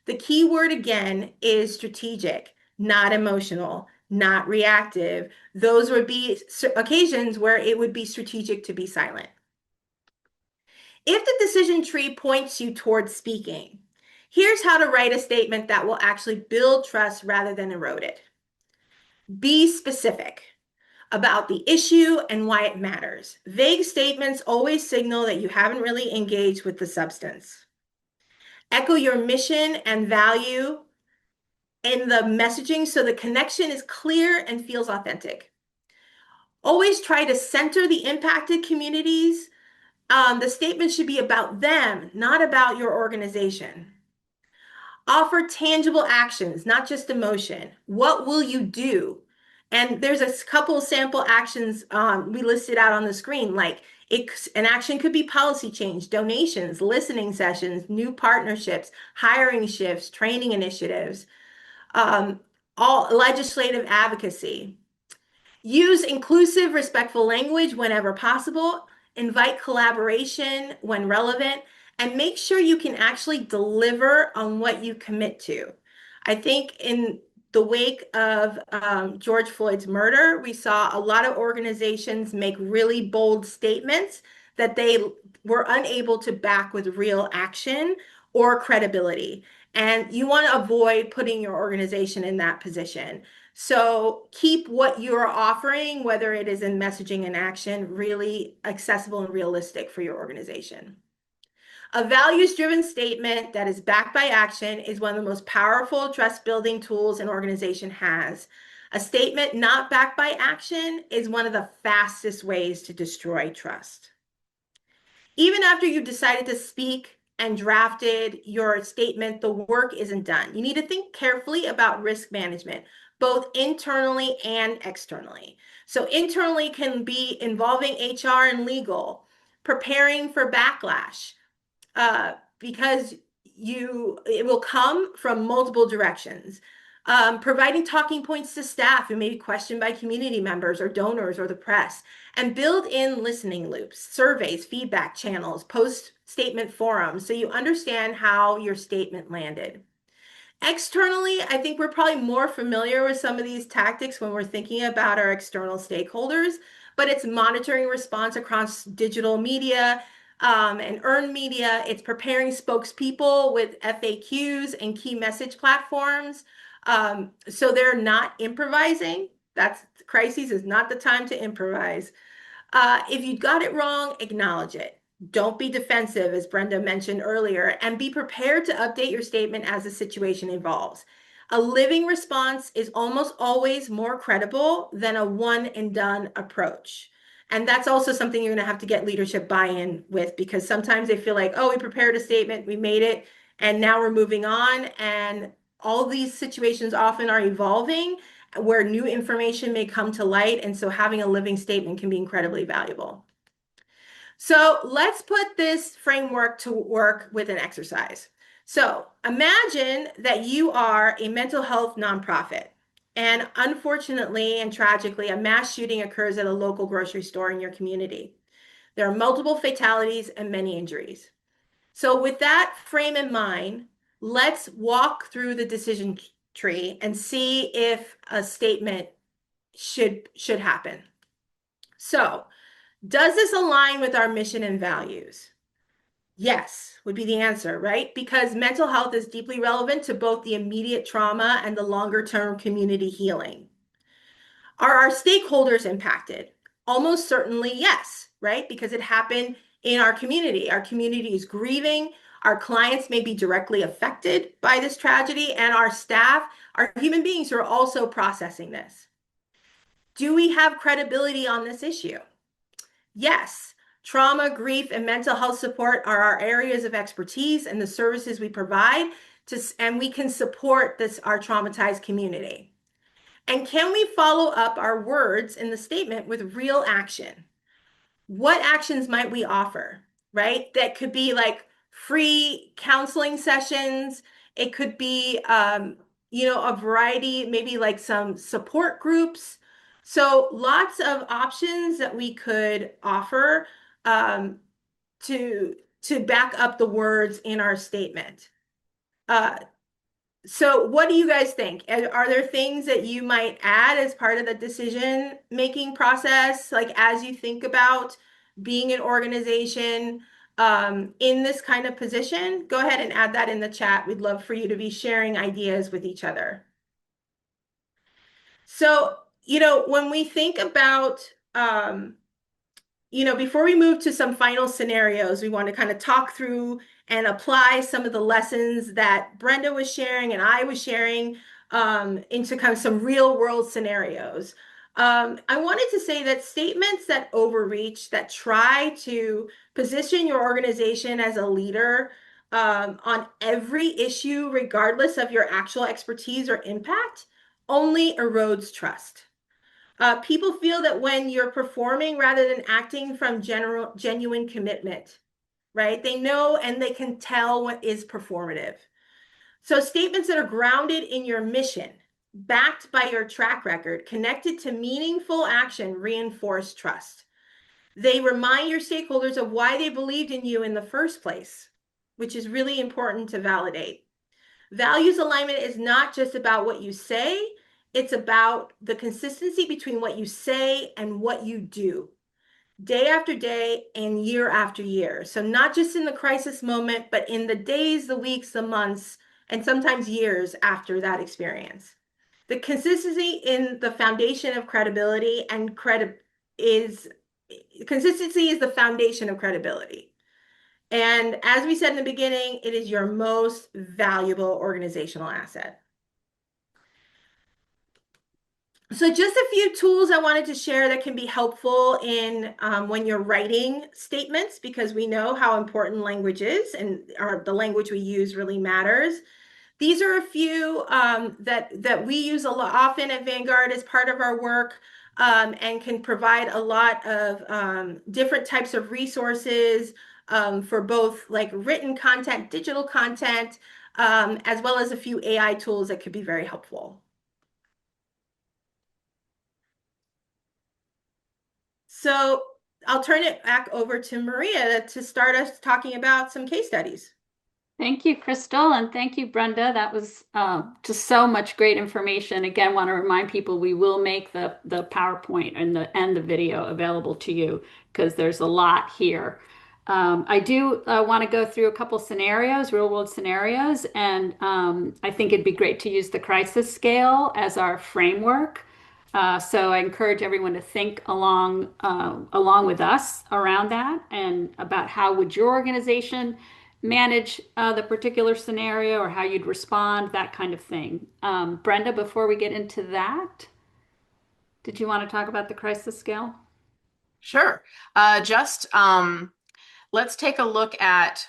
the key word again is strategic, not emotional, not reactive. Those would be occasions where it would be strategic to be silent. If the decision tree points you towards speaking, here's how to write a statement that will actually build trust rather than erode it. Be specific about the issue and why it matters. Vague statements always signal that you haven't really engaged with the substance. Echo your mission and value in the messaging so the connection is clear and feels authentic. Always try to center the impacted communities. The statement should be about them, not about your organization. Offer tangible actions, not just emotion. What will you do? And there's a couple of sample actions we listed out on the screen, like an action could be policy change, donations, listening sessions, new partnerships, hiring shifts, training initiatives, all legislative advocacy. Use inclusive, respectful language whenever possible. Invite collaboration when relevant, and make sure you can actually deliver on what you commit to. I think in the wake of George Floyd's murder, we saw a lot of organizations make really bold statements that they were unable to back with real action or credibility. And you want to avoid putting your organization in that position. So keep what you're offering, whether it is in messaging and action, really accessible and realistic for your organization. A values-driven statement that is backed by action is one of the most powerful trust-building tools an organization has. A statement not backed by action is one of the fastest ways to destroy trust. Even after you've decided to speak and drafted your statement, the work isn't done. You need to think carefully about risk management, both internally and externally. So internally can be involving HR and legal, preparing for backlash, because it will come from multiple directions. Providing talking points to staff who may be questioned by community members or donors or the press, and build in listening loops, surveys, feedback channels, post-statement forums, so you understand how your statement landed. Externally, I think we're probably more familiar with some of these tactics when we're thinking about our external stakeholders, but it's monitoring response across digital media and earned media. It's preparing spokespeople with FAQs and key message platforms. So they're not improvising. Crises is not the time to improvise. If you got it wrong, acknowledge it. Don't be defensive, as Brenda mentioned earlier, and be prepared to update your statement as the situation evolves. A living response is almost always more credible than a one and done approach. And that's also something you're going to have to get leadership buy-in with, because sometimes they feel like, oh, we prepared a statement, we made it, and now we're moving on. And all these situations often are evolving where new information may come to light. And so having a living statement can be incredibly valuable. So let's put this framework to work with an exercise. So imagine that you are a mental health nonprofit, and unfortunately and tragically, a mass shooting occurs at a local grocery store in your community. There are multiple fatalities and many injuries. So with that frame in mind, let's walk through the decision tree and see if a statement should happen. So does this align with our mission and values? Yes, would be the answer, right? Because mental health is deeply relevant to both the immediate trauma and the longer-term community healing. Are our stakeholders impacted? Almost certainly yes, right? Because it happened in our community. Our community is grieving. Our clients may be directly affected by this tragedy, and our staff are human beings who are also processing this. Do we have credibility on this issue? Yes. Trauma, grief, and mental health support are our areas of expertise and the services we provide and we can support our traumatized community. And can we follow up our words in the statement with real action? What actions might we offer, right? That could be like free counseling sessions. It could be, a variety, maybe like some support groups. So lots of options that we could offer um, to back up the words in our statement. So what do you guys think? Are there things that you might add as part of the decision-making process, like as you think about being an organization in this kind of position? Go ahead and add that in the chat. We'd love for you to be sharing ideas with each other. So, when we think about before we move to some final scenarios, we want to kind of talk through and apply some of the lessons that Brenda was sharing and I was sharing into kind of some real world scenarios. I wanted to say that statements that overreach, that try to position your organization as a leader on every issue, regardless of your actual expertise or impact, only erodes trust. People feel that when you're performing rather than acting from genuine commitment, right? They know and they can tell what is performative. So statements that are grounded in your mission, backed by your track record, connected to meaningful action, reinforce trust. They remind your stakeholders of why they believed in you in the first place, which is really important to validate. Values alignment is not just about what you say, it's about the consistency between what you say and what you do, day after day and year after year. So not just in the crisis moment, but in the days, the weeks, the months, and sometimes years after that experience. The consistency in the foundation of credibility, and consistency is the foundation of credibility. And as we said in the beginning, it is your most valuable organizational asset. So just a few tools I wanted to share that can be helpful in when you're writing statements, because we know how important language is, and the language we use really matters. These are a few that we use a lot often at Vanguard as part of our work, and can provide a lot of different types of resources for both like written content, digital content, as well as a few AI tools that could be very helpful. So I'll turn it back over to Maria to start us talking about some case studies. Thank you, Crystal, and thank you, Brenda. That was just so much great information. Again, want to remind people we will make the PowerPoint and the video available to you because there's a lot here. I do want to go through a couple scenarios, real world scenarios, and I think it'd be great to use the crisis scale as our framework. So I encourage everyone to think along with us around that and about how would your organization manage the particular scenario or how you'd respond, that kind of thing. Brenda, before we get into that, did you want to talk about the crisis scale? Sure. Let's take a look at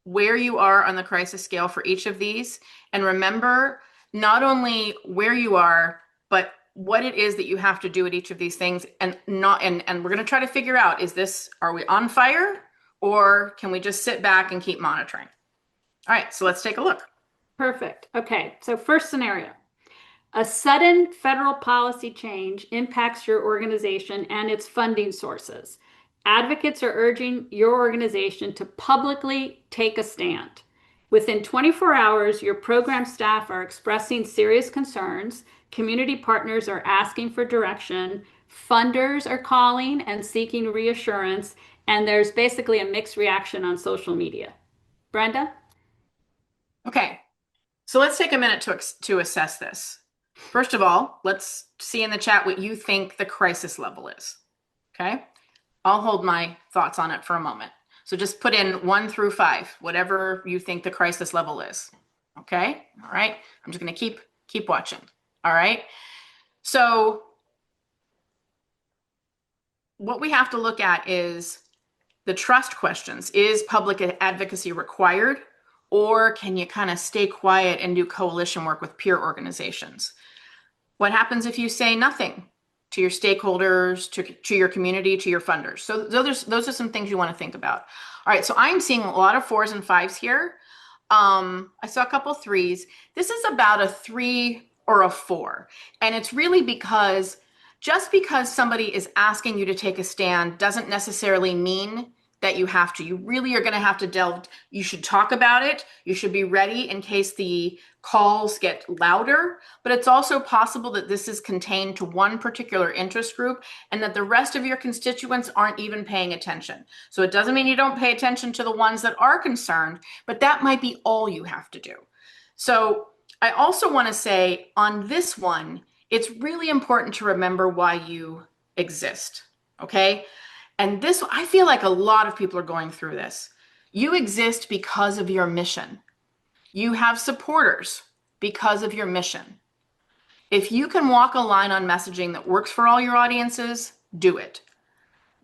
where you are on the crisis scale for each of these. And remember, not only where you are, but what it is that you have to do at each of these things, and we're going to try to figure out, are we on fire or can we just sit back and keep monitoring? All right, so let's take a look. Perfect. Okay, so first scenario. A sudden federal policy change impacts your organization and its funding sources. Advocates are urging your organization to publicly take a stand. Within 24 hours, your program staff are expressing serious concerns. Community partners are asking for direction. Funders are calling and seeking reassurance. And there's basically a mixed reaction on social media. Brenda? Okay, so let's take a minute to assess this. First of all, let's see in the chat what you think the crisis level is. Okay, I'll hold my thoughts on it for a moment. So just put in 1 through 5, whatever you think the crisis level is. Okay. All right. I'm just going to keep watching. All right. So what we have to look at is the trust questions. Is public advocacy required, or can you kind of stay quiet and do coalition work with peer organizations? What happens if you say nothing to your stakeholders, to your community, to your funders? So those are some things you want to think about. All right, so I'm seeing a lot of 4s and 5s here. I saw a couple 3s. This is about a 3 or a 4. And it's really because just because somebody is asking you to take a stand doesn't necessarily mean that you have to. You really are going to have to delve. You should talk about it. You should be ready in case the calls get louder. But it's also possible that this is contained to one particular interest group and that the rest of your constituents aren't even paying attention. So it doesn't mean you don't pay attention to the ones that are concerned, but that might be all you have to do. So I also want to say on this one, it's really important to remember why you exist. Okay. And this, I feel like a lot of people are going through this. You exist because of your mission. You have supporters because of your mission. If you can walk a line on messaging that works for all your audiences, do it.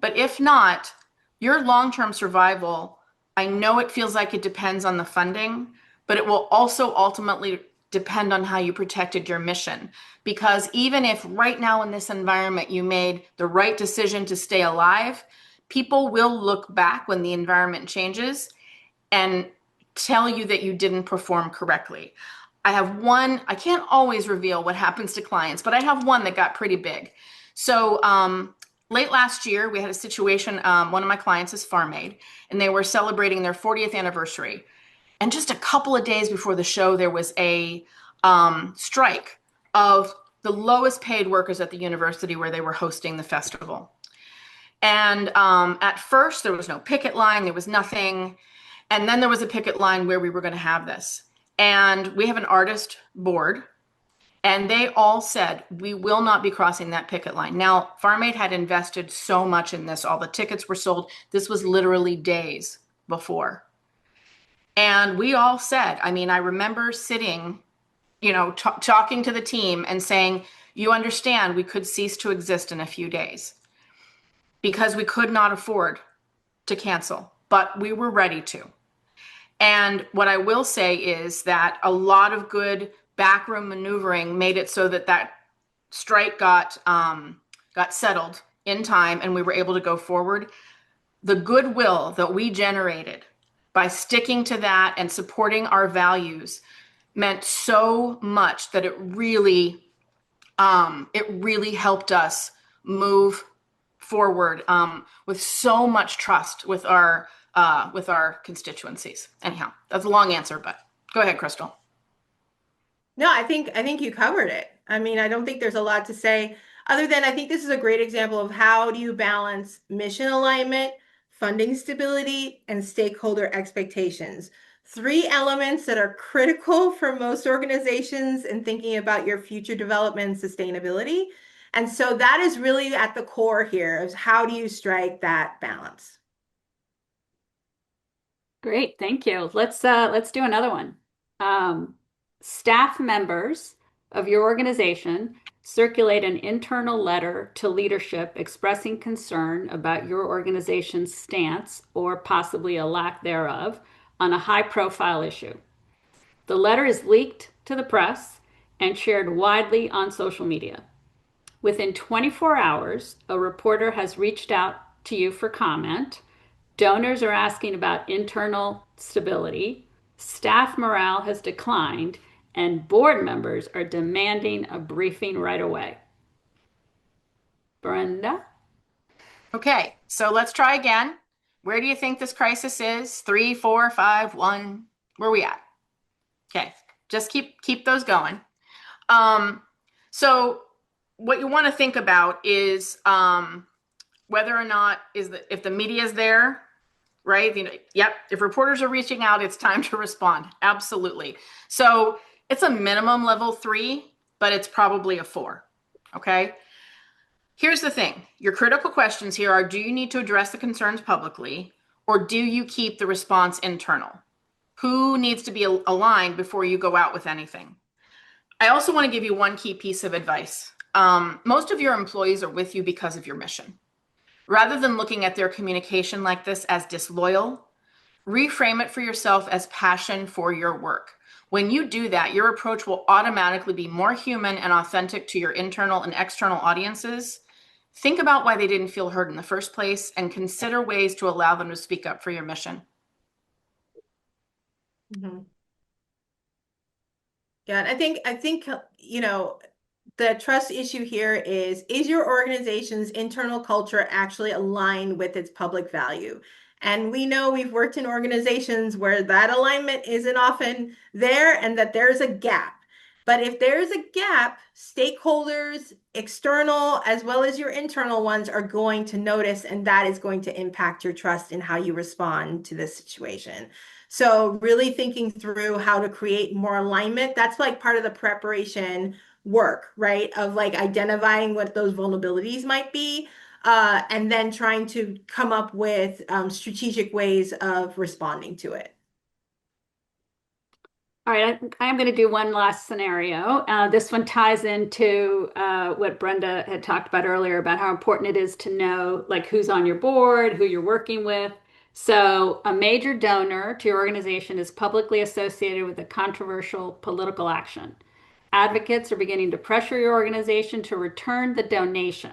But if not, your long-term survival, I know it feels like it depends on the funding, but it will also ultimately depend on how you protected your mission. Because even if right now in this environment you made the right decision to stay alive, people will look back when the environment changes and tell you that you didn't perform correctly. I have one, I can't always reveal what happens to clients, but I have one that got pretty big. So late last year, we had a situation, one of my clients is Farm Aid, and they were celebrating their 40th anniversary. And just a couple of days before the show, there was a strike of the lowest paid workers at the university where they were hosting the festival. And at first, there was no picket line, there was nothing. And then there was a picket line where we were going to have this. And we have an artist board, and they all said, we will not be crossing that picket line. Now, Farm Aid had invested so much in this. All the tickets were sold. This was literally days before. And we all said, I mean, I remember sitting, talking to the team and saying, you understand we could cease to exist in a few days because we could not afford to cancel, but we were ready to. And what I will say is that a lot of good backroom maneuvering made it so that strike got settled in time and we were able to go forward. The goodwill that we generated by sticking to that and supporting our values meant so much that it really helped us move forward with so much trust with our constituencies. Anyhow, that's a long answer, but go ahead, Crystal. No, I think you covered it. I mean, I don't think there's a lot to say other than I think this is a great example of how do you balance mission alignment, funding stability, and stakeholder expectations. 3 elements that are critical for most organizations in thinking about your future development and sustainability. And so that is really at the core here is how do you strike that balance? Great, thank you. Let's do another one. Staff members of your organization circulate an internal letter to leadership expressing concern about your organization's stance or possibly a lack thereof on a high-profile issue. The letter is leaked to the press and shared widely on social media. Within 24 hours, a reporter has reached out to you for comment. Donors are asking about internal stability. Staff morale has declined, and board members are demanding a briefing right away. Brenda? Okay, so let's try again. Where do you think this crisis is? 3, 4, 5, 1. Where are we at? Okay, just keep those going. So what you want to think about is whether or not if the media is there, right? Yep, if reporters are reaching out, it's time to respond. Absolutely. So it's a minimum level 3, but it's probably a 4. Okay. Here's the thing. Your critical questions here are, do you need to address the concerns publicly, Or do you keep the response internal? Who needs to be aligned before you go out with anything? I also want to give you one key piece of advice. Most of your employees are with you because of your mission. Rather than looking at their communication like this as disloyal, reframe it for yourself as passion for your work. When you do that, your approach will automatically be more human and authentic to your internal and external audiences. Think about why they didn't feel heard in the first place and consider ways to allow them to speak up for your mission. Mhm. Yeah, and I think the trust issue here is your organization's internal culture actually aligned with its public value? And we know we've worked in organizations where that alignment isn't often there and that there's a gap. But if there's a gap, stakeholders, external as well as your internal ones, are going to notice, and that is going to impact your trust in how you respond to this situation. So really thinking through how to create more alignment, that's like part of the preparation work, right? Of like identifying what those vulnerabilities might be, and then trying to come up with strategic ways of responding to it. All right, I'm going to do one last scenario. This one ties into what Brenda had talked about earlier about how important it is to know like who's on your board, who you're working with. So, a major donor to your organization is publicly associated with a controversial political action. Advocates are beginning to pressure your organization to return the donation.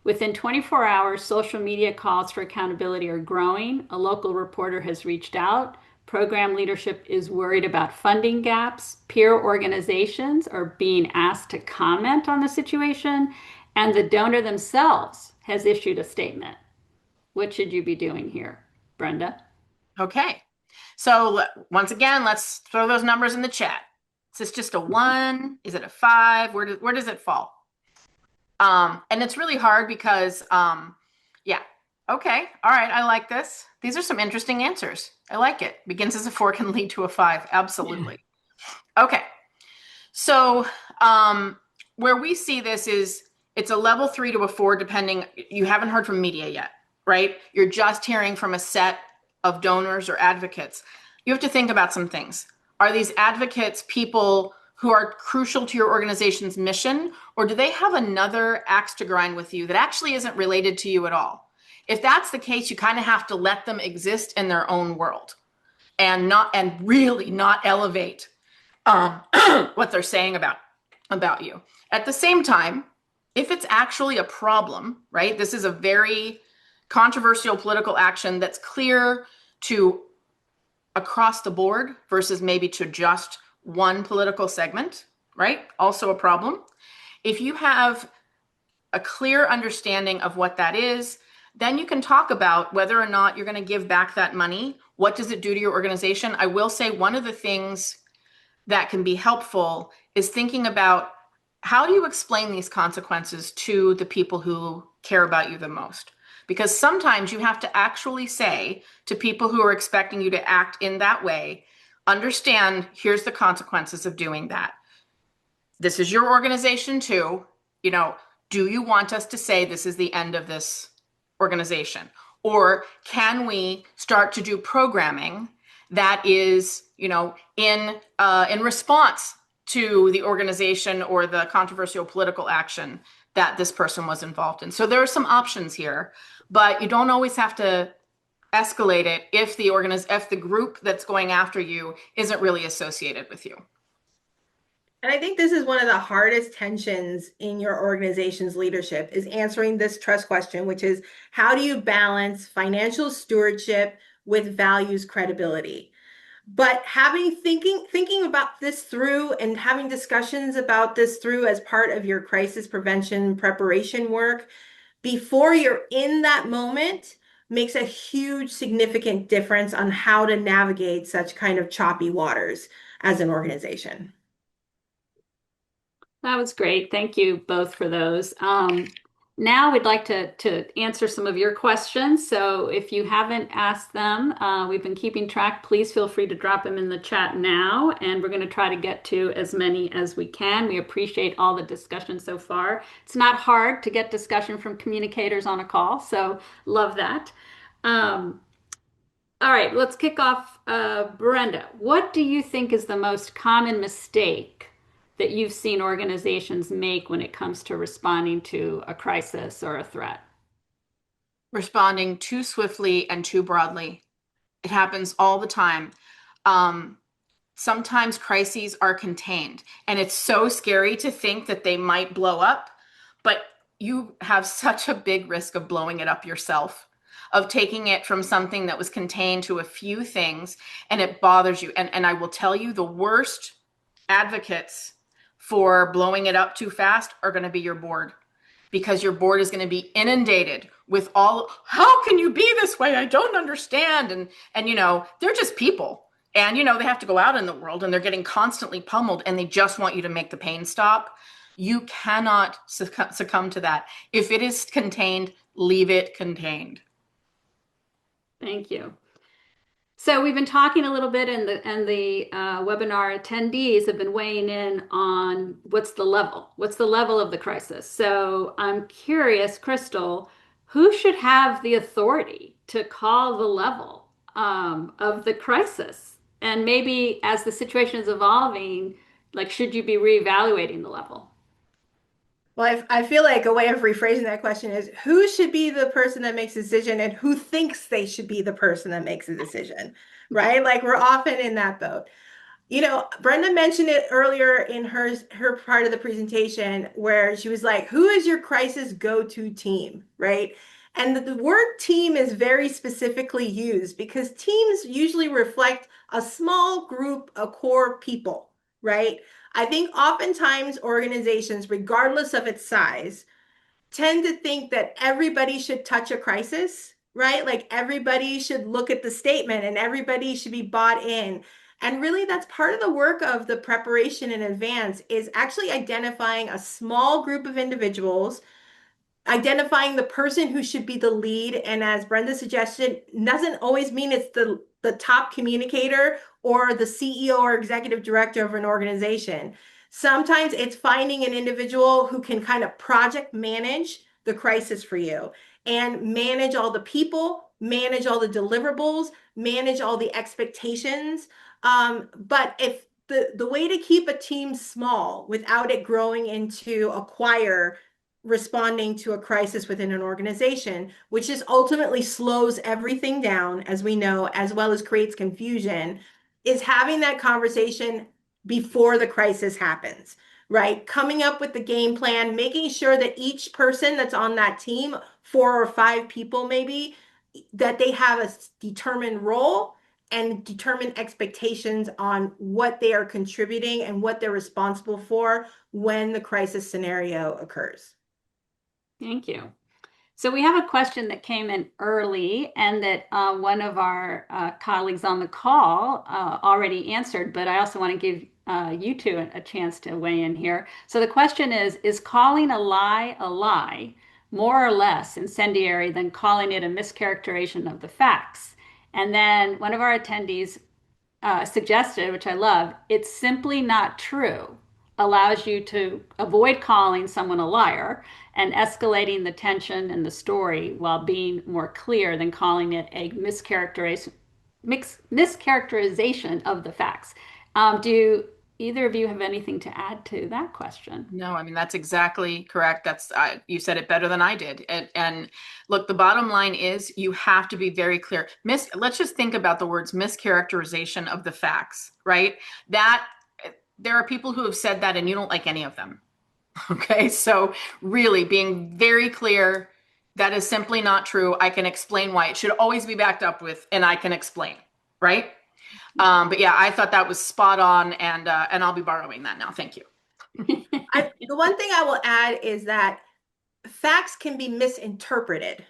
Within 24 hours, social media calls for accountability are growing. A local reporter has reached out. Program leadership is worried about funding gaps. Peer organizations are being asked to comment on the situation, and the donor themselves has issued a statement. What should you be doing here, Brenda? Okay. So once again, let's throw those numbers in the chat. Is this just a 1? Is it a 5? Where does it fall? And it's really hard because, yeah. Okay. All right. I like this. These are some interesting answers. I like it. Begins as a 4 can lead to a 5. Absolutely. Okay. So, where we see this is it's a level 3 to a 4, depending. You haven't heard from media yet, right? You're just hearing from a set of donors or advocates. You have to think about some things. Are these advocates people who are crucial to your organization's mission, or do they have another axe to grind with you that actually isn't related to you at all? If that's the case, you kind of have to let them exist in their own world and really not elevate what they're saying about you. At the same time, if it's actually a problem, right? This is a very controversial political action that's clear to across the board versus maybe to just one political segment, right? Also a problem. If you have a clear understanding of what that is, then you can talk about whether or not you're going to give back that money. What does it do to your organization? I will say one of the things that can be helpful is thinking about how do you explain these consequences to the people who care about you the most? Because sometimes you have to actually say to people who are expecting you to act in that way, understand, here's the consequences of doing that. This is your organization too. Do you want us to say this is the end of this organization? Or can we start to do programming that is, in response to the organization or the controversial political action that this person was involved in? So there are some options here, but you don't always have to escalate it if the group that's going after you isn't really associated with you. And I think this is one of the hardest tensions in your organization's leadership is answering this trust question, which is how do you balance financial stewardship with values credibility? But thinking about this through and having discussions about this through as part of your crisis prevention preparation work before you're in that moment makes a huge significant difference on how to navigate such kind of choppy waters as an organization. That was great. Thank you both for those. Now we'd like to answer some of your questions. So if you haven't asked them, we've been keeping track. Please feel free to drop them in the chat now, and we're going to try to get to as many as we can. We appreciate all the discussion so far. It's not hard to get discussion from communicators on a call, so love that. All right, let's kick off. Brenda, what do you think is the most common mistake that you've seen organizations make when it comes to responding to a crisis or a threat? Responding too swiftly and too broadly. It happens all the time. Um, Sometimes crises are contained, and it's so scary to think that they might blow up, but you have such a big risk of blowing it up yourself, of taking it from something that was contained to a few things, and it bothers you. And I will tell you, the worst advocates for blowing it up too fast are going to be your board, because your board is going to be inundated with all, how can you be this way? I don't understand. And they're just people. And they have to go out in the world and they're getting constantly pummeled and they just want you to make the pain stop. You cannot succumb to that. If it is contained, leave it contained. Thank you. So we've been talking a little bit, and the webinar attendees have been weighing in on what's the level of the crisis. So I'm curious, Crystal, who should have the authority to call the level of the crisis? And maybe as the situation is evolving, like, should you be reevaluating the level? Well, I feel like a way of rephrasing that question is who should be the person that makes a decision and who thinks they should be the person that makes a decision, right? Like we're often in that boat. Brenda mentioned it earlier in her part of the presentation where she was like, who is your crisis go-to team, right? And the word team is very specifically used because teams usually reflect a small group of core people, right? I think oftentimes organizations, regardless of its size, tend to think that everybody should touch a crisis, right? Like everybody should look at the statement and everybody should be bought in. And really, that's part of the work of the preparation in advance is actually identifying a small group of individuals, identifying the person who should be the lead. And as Brenda suggested, doesn't always mean it's the top communicator or the CEO or executive director of an organization. Sometimes it's finding an individual who can kind of project manage the crisis for you and manage all the people, manage all the deliverables, manage all the expectations. But if the way to keep a team small without it growing into a choir responding to a crisis within an organization, which just ultimately slows everything down, as we know, as well as creates confusion, is having that conversation before the crisis happens, right? Coming up with the game plan, making sure that each person that's on that team, 4 or 5 people maybe, that they have a determined role and determined expectations on what they are contributing and what they're responsible for when the crisis scenario occurs. Thank you. So we have a question that came in early and that one of our colleagues on the call already answered, but I also want to give you two a chance to weigh in here. So the question is calling a lie more or less incendiary than calling it a mischaracterization of the facts? And then one of our attendees suggested, which I love, it's simply not true, allows you to avoid calling someone a liar and escalating the tension and the story while being more clear than calling it a mischaracterization of the facts. Do either of you have anything to add to that question? No, I mean, that's exactly correct. You said it better than I did. And look, the bottom line is you have to be very clear. Let's just think about the words mischaracterization of the facts, right? That there are people who have said that and you don't like any of them. Okay. So really being very clear, that is simply not true. I can explain why. It should always be backed up with, and I can explain, right? But yeah, I thought that was spot on, and I'll be borrowing that now. Thank you. The one thing I will add is that facts can be misinterpreted,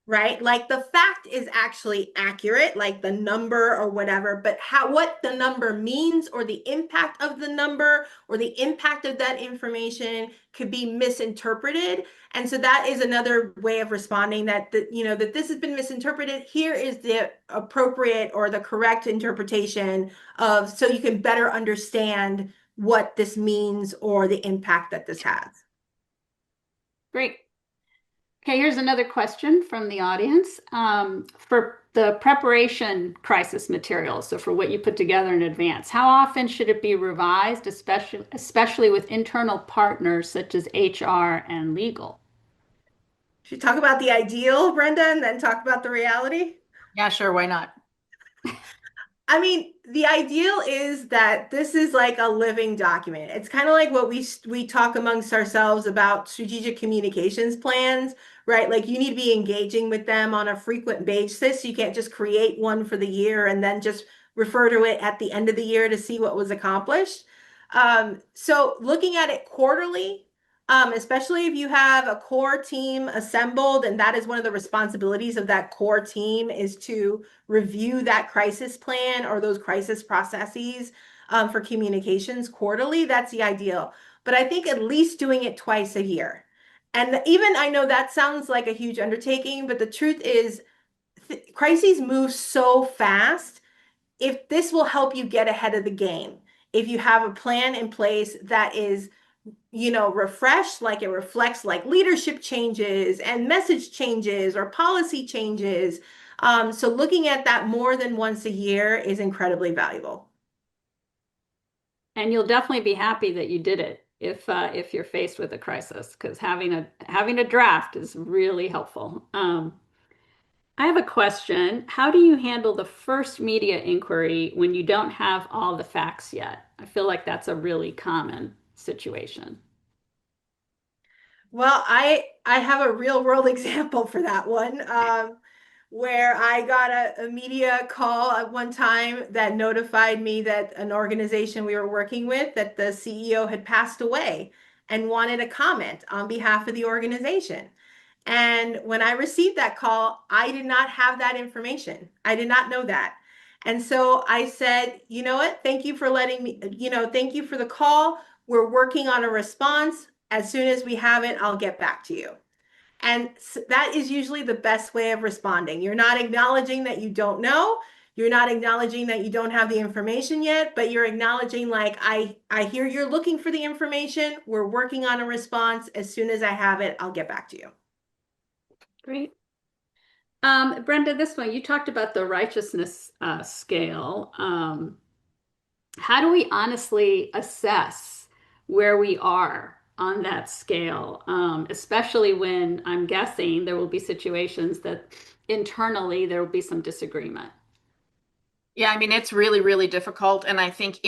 right? Like the fact is actually accurate, like the number or whatever, but what the number means or the impact of the number or the impact of that information could be misinterpreted. And so that is another way of responding that that this has been misinterpreted. Here is the appropriate or the correct interpretation of, so you can better understand what this means or the impact that this has. Great. Okay, here's another question from the audience. For the preparation crisis materials, so for what you put together in advance, how often should it be revised, especially with internal partners such as HR and legal? Should we talk about the ideal, Brenda, and then talk about the reality? Yeah, sure, why not? I mean, the ideal is that this is like a living document. It's kind of like what we talk amongst ourselves about strategic communications plans, right? Like you need to be engaging with them on a frequent basis. You can't just create one for the year and then just refer to it at the end of the year to see what was accomplished. So looking at it quarterly, especially if you have a core team assembled, and that is one of the responsibilities of that core team is to review that crisis plan or those crisis processes for communications quarterly. That's the ideal. But I think at least doing it twice a year. And even I know that sounds like a huge undertaking, but the truth is, crises move so fast. If this will help you get ahead of the game, if you have a plan in place that is refreshed, like it reflects like leadership changes and message changes or policy changes. So looking at that more than once a year is incredibly valuable. And you'll definitely be happy that you did it if you're faced with a crisis, because having a draft is really helpful. I have a question. How do you handle the first media inquiry when you don't have all the facts yet? I feel like that's a really common situation. Well, I have a real world example for that one, where I got a media call at one time that notified me that an organization we were working with, that the CEO had passed away and wanted a comment on behalf of the organization. And when I received that call, I did not have that information. I did not know that. And so I said, you know what? Thank you for letting me, thank you for the call. We're working on a response. As soon as we have it, I'll get back to you. And that is usually the best way of responding. You're not acknowledging that you don't know. You're not acknowledging that you don't have the information yet, but you're acknowledging like, I hear you're looking for the information. We're working on a response. As soon as I have it, I'll get back to you. Great. Brenda, this one, you talked about the righteousness scale. How do we honestly assess where we are on that scale, especially when I'm guessing there will be situations that internally there will be some disagreement? Yeah, I mean, it's really, really difficult. And I think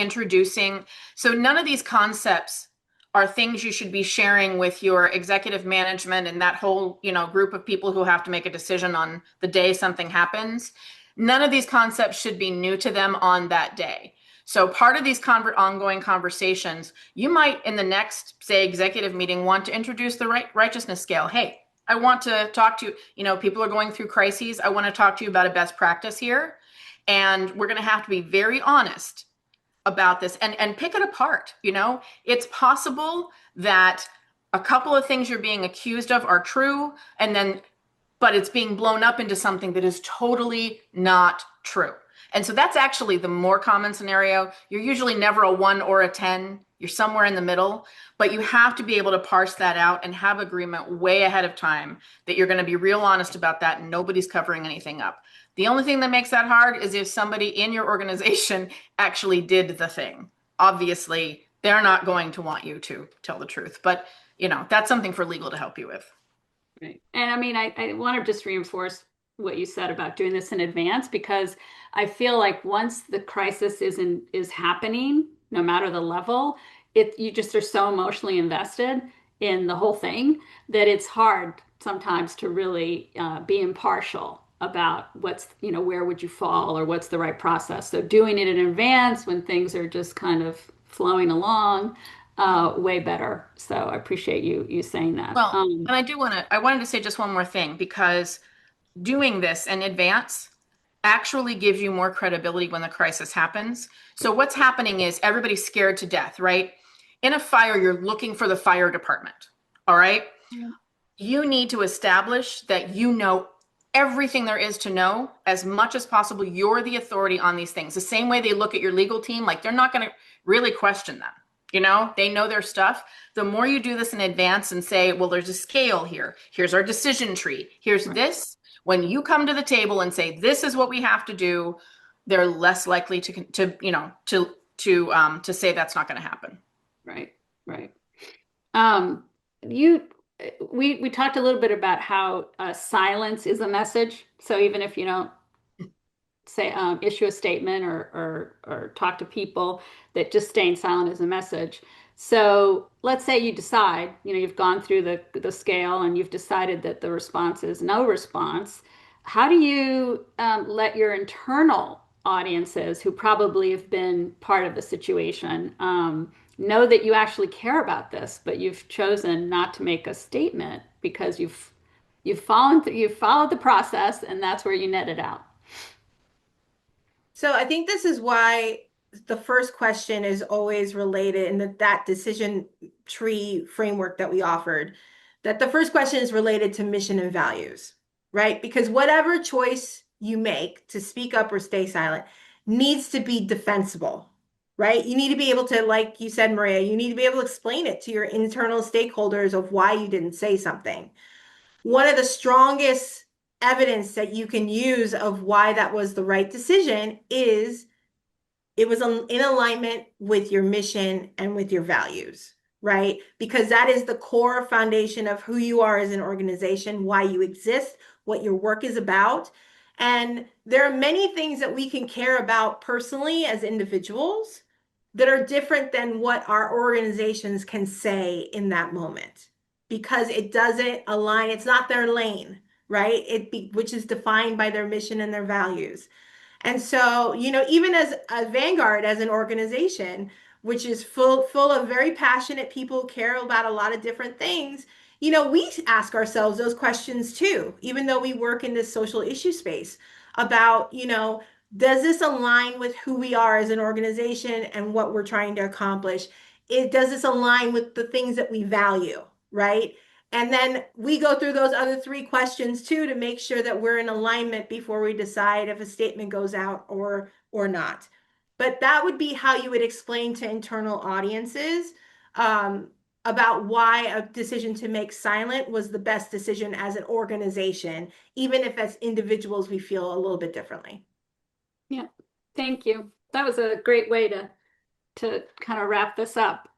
so none of these concepts are things you should be sharing with your executive management and that whole, group of people who have to make a decision on the day something happens. None of these concepts should be new to them on that day. So part of these ongoing conversations, you might in the next, say, executive meeting want to introduce the righteousness scale. Hey, I want to talk to people are going through crises. I want to talk to you about a best practice here. And we're going to have to be very honest about this and pick it apart. It's possible that a couple of things you're being accused of are true, but it's being blown up into something that is totally not true. And so that's actually the more common scenario. You're usually never a 1 or a 10. You're somewhere in the middle, but you have to be able to parse that out and have agreement way ahead of time that you're going to be real honest about that and nobody's covering anything up. The only thing that makes that hard is if somebody in your organization actually did the thing. Obviously, they're not going to want you to tell the truth, but that's something for legal to help you with. Right. And I mean, I want to just reinforce what you said about doing this in advance, because I feel like once the crisis is happening, no matter the level, you just are so emotionally invested in the whole thing that it's hard sometimes to really be impartial about where would you fall or what's the right process. So doing it in advance when things are just kind of flowing along, way better. So I appreciate you saying that. Well, and I wanted to say just one more thing, because doing this in advance actually gives you more credibility when the crisis happens. So what's happening is everybody's scared to death, right? In a fire, you're looking for the fire department. All right. Yeah. You need to establish that you know everything there is to know as much as possible. You're the authority on these things. The same way they look at your legal team, like they're not going to really question them. They know their stuff. The more you do this in advance and say, well, there's a scale here. Here's our decision tree. Here's Right. this. When you come to the table and say, this is what we have to do, they're less likely to say that's not going to happen. Right. Right. Um, you, we talked a little bit about how silence is a message. So even if you don't say issue a statement or talk to people, that just staying silent is a message. So let's say you decide, you've gone through the scale and you've decided that the response is no response. How do you let your internal audiences, who probably have been part of the situation, know that you actually care about this, but you've chosen not to make a statement because you've followed the process, and that's where you net it out. So I think this is why the first question is always related in that decision tree framework that we offered, that the first question is related to mission and values, right? Because whatever choice you make to speak up or stay silent needs to be defensible, right? You need to be able to, like you said, Maria, you need to be able to explain it to your internal stakeholders of why you didn't say something. One of the strongest evidence that you can use of why that was the right decision is it was in alignment with your mission and with your values, right? Because that is the core foundation of who you are as an organization, why you exist, what your work is about. And there are many things that we can care about personally as individuals that are different than what our organizations can say in that moment because it doesn't align. It's not their lane, right? Which is defined by their mission and their values. And so, even as a Vanguard, as an organization, which is full of very passionate people, care about a lot of different things, we ask ourselves those questions too, even though we work in this social issue space about, does this align with who we are as an organization and what we're trying to accomplish? Does this align with the things that we value, right? And then we go through those other three questions too to make sure that we're in alignment before we decide if a statement goes out or not. But that would be how you would explain to internal audiences about why a decision to make silent was the best decision as an organization, even if as individuals we feel a little bit differently. Yeah, thank you. That was a great way to kind of wrap this up.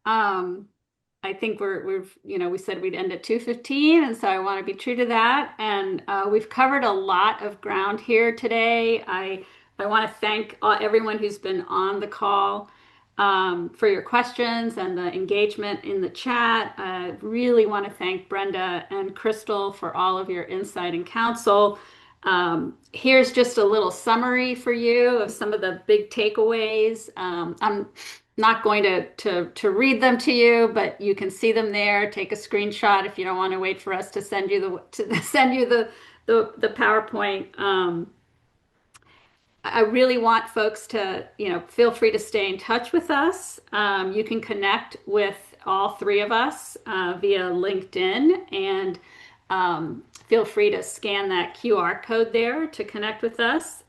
I think we said we'd end at 2:15, and so I want to be true to that. And we've covered a lot of ground here today. I want to thank everyone who's been on the call for your questions and the engagement in the chat. I really want to thank Brenda and Crystal for all of your insight and counsel. Here's just a little summary for you of some of the big takeaways. I'm not going to read them to you, but you can see them there. Take a screenshot if you don't want to wait for us to send you the PowerPoint. I really want folks to, feel free to stay in touch with us. You can connect with all three of us via LinkedIn, and feel free to scan that QR code there to connect with us.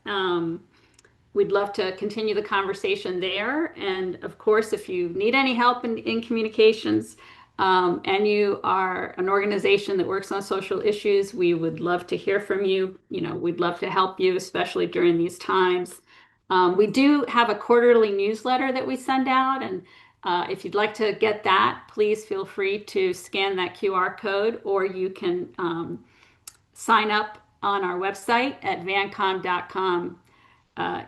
We'd love to continue the conversation there. And of course, if you need any help in communications, and you are an organization that works on social issues, we would love to hear from you. We'd love to help you, especially during these times. We do have a quarterly newsletter that we send out, and if you'd like to get that, please feel free to scan that QR code, or you can sign up on our website at vancom.com.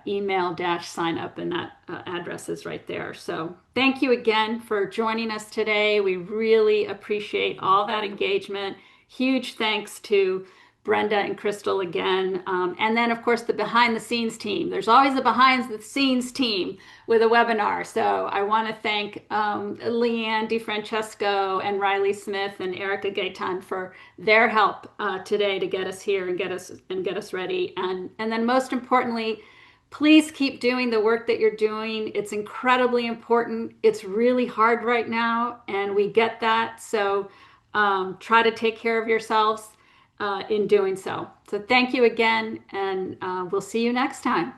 Email dash sign up, and that address is right there. So thank you again for joining us today. We really appreciate all that engagement. Huge thanks to Brenda and Crystal again. And then, of course, the behind the scenes team. There's always a behind the scenes team with a webinar. So I want to thank Leanne DeFrancesco and Riley Smith and Erica Gaitan for their help today to get us here and get us ready. And then most importantly, please keep doing the work that you're doing. It's incredibly important. It's really hard right now, and we get that. So try to take care of yourselves in doing so. So thank you again, and we'll see you next time.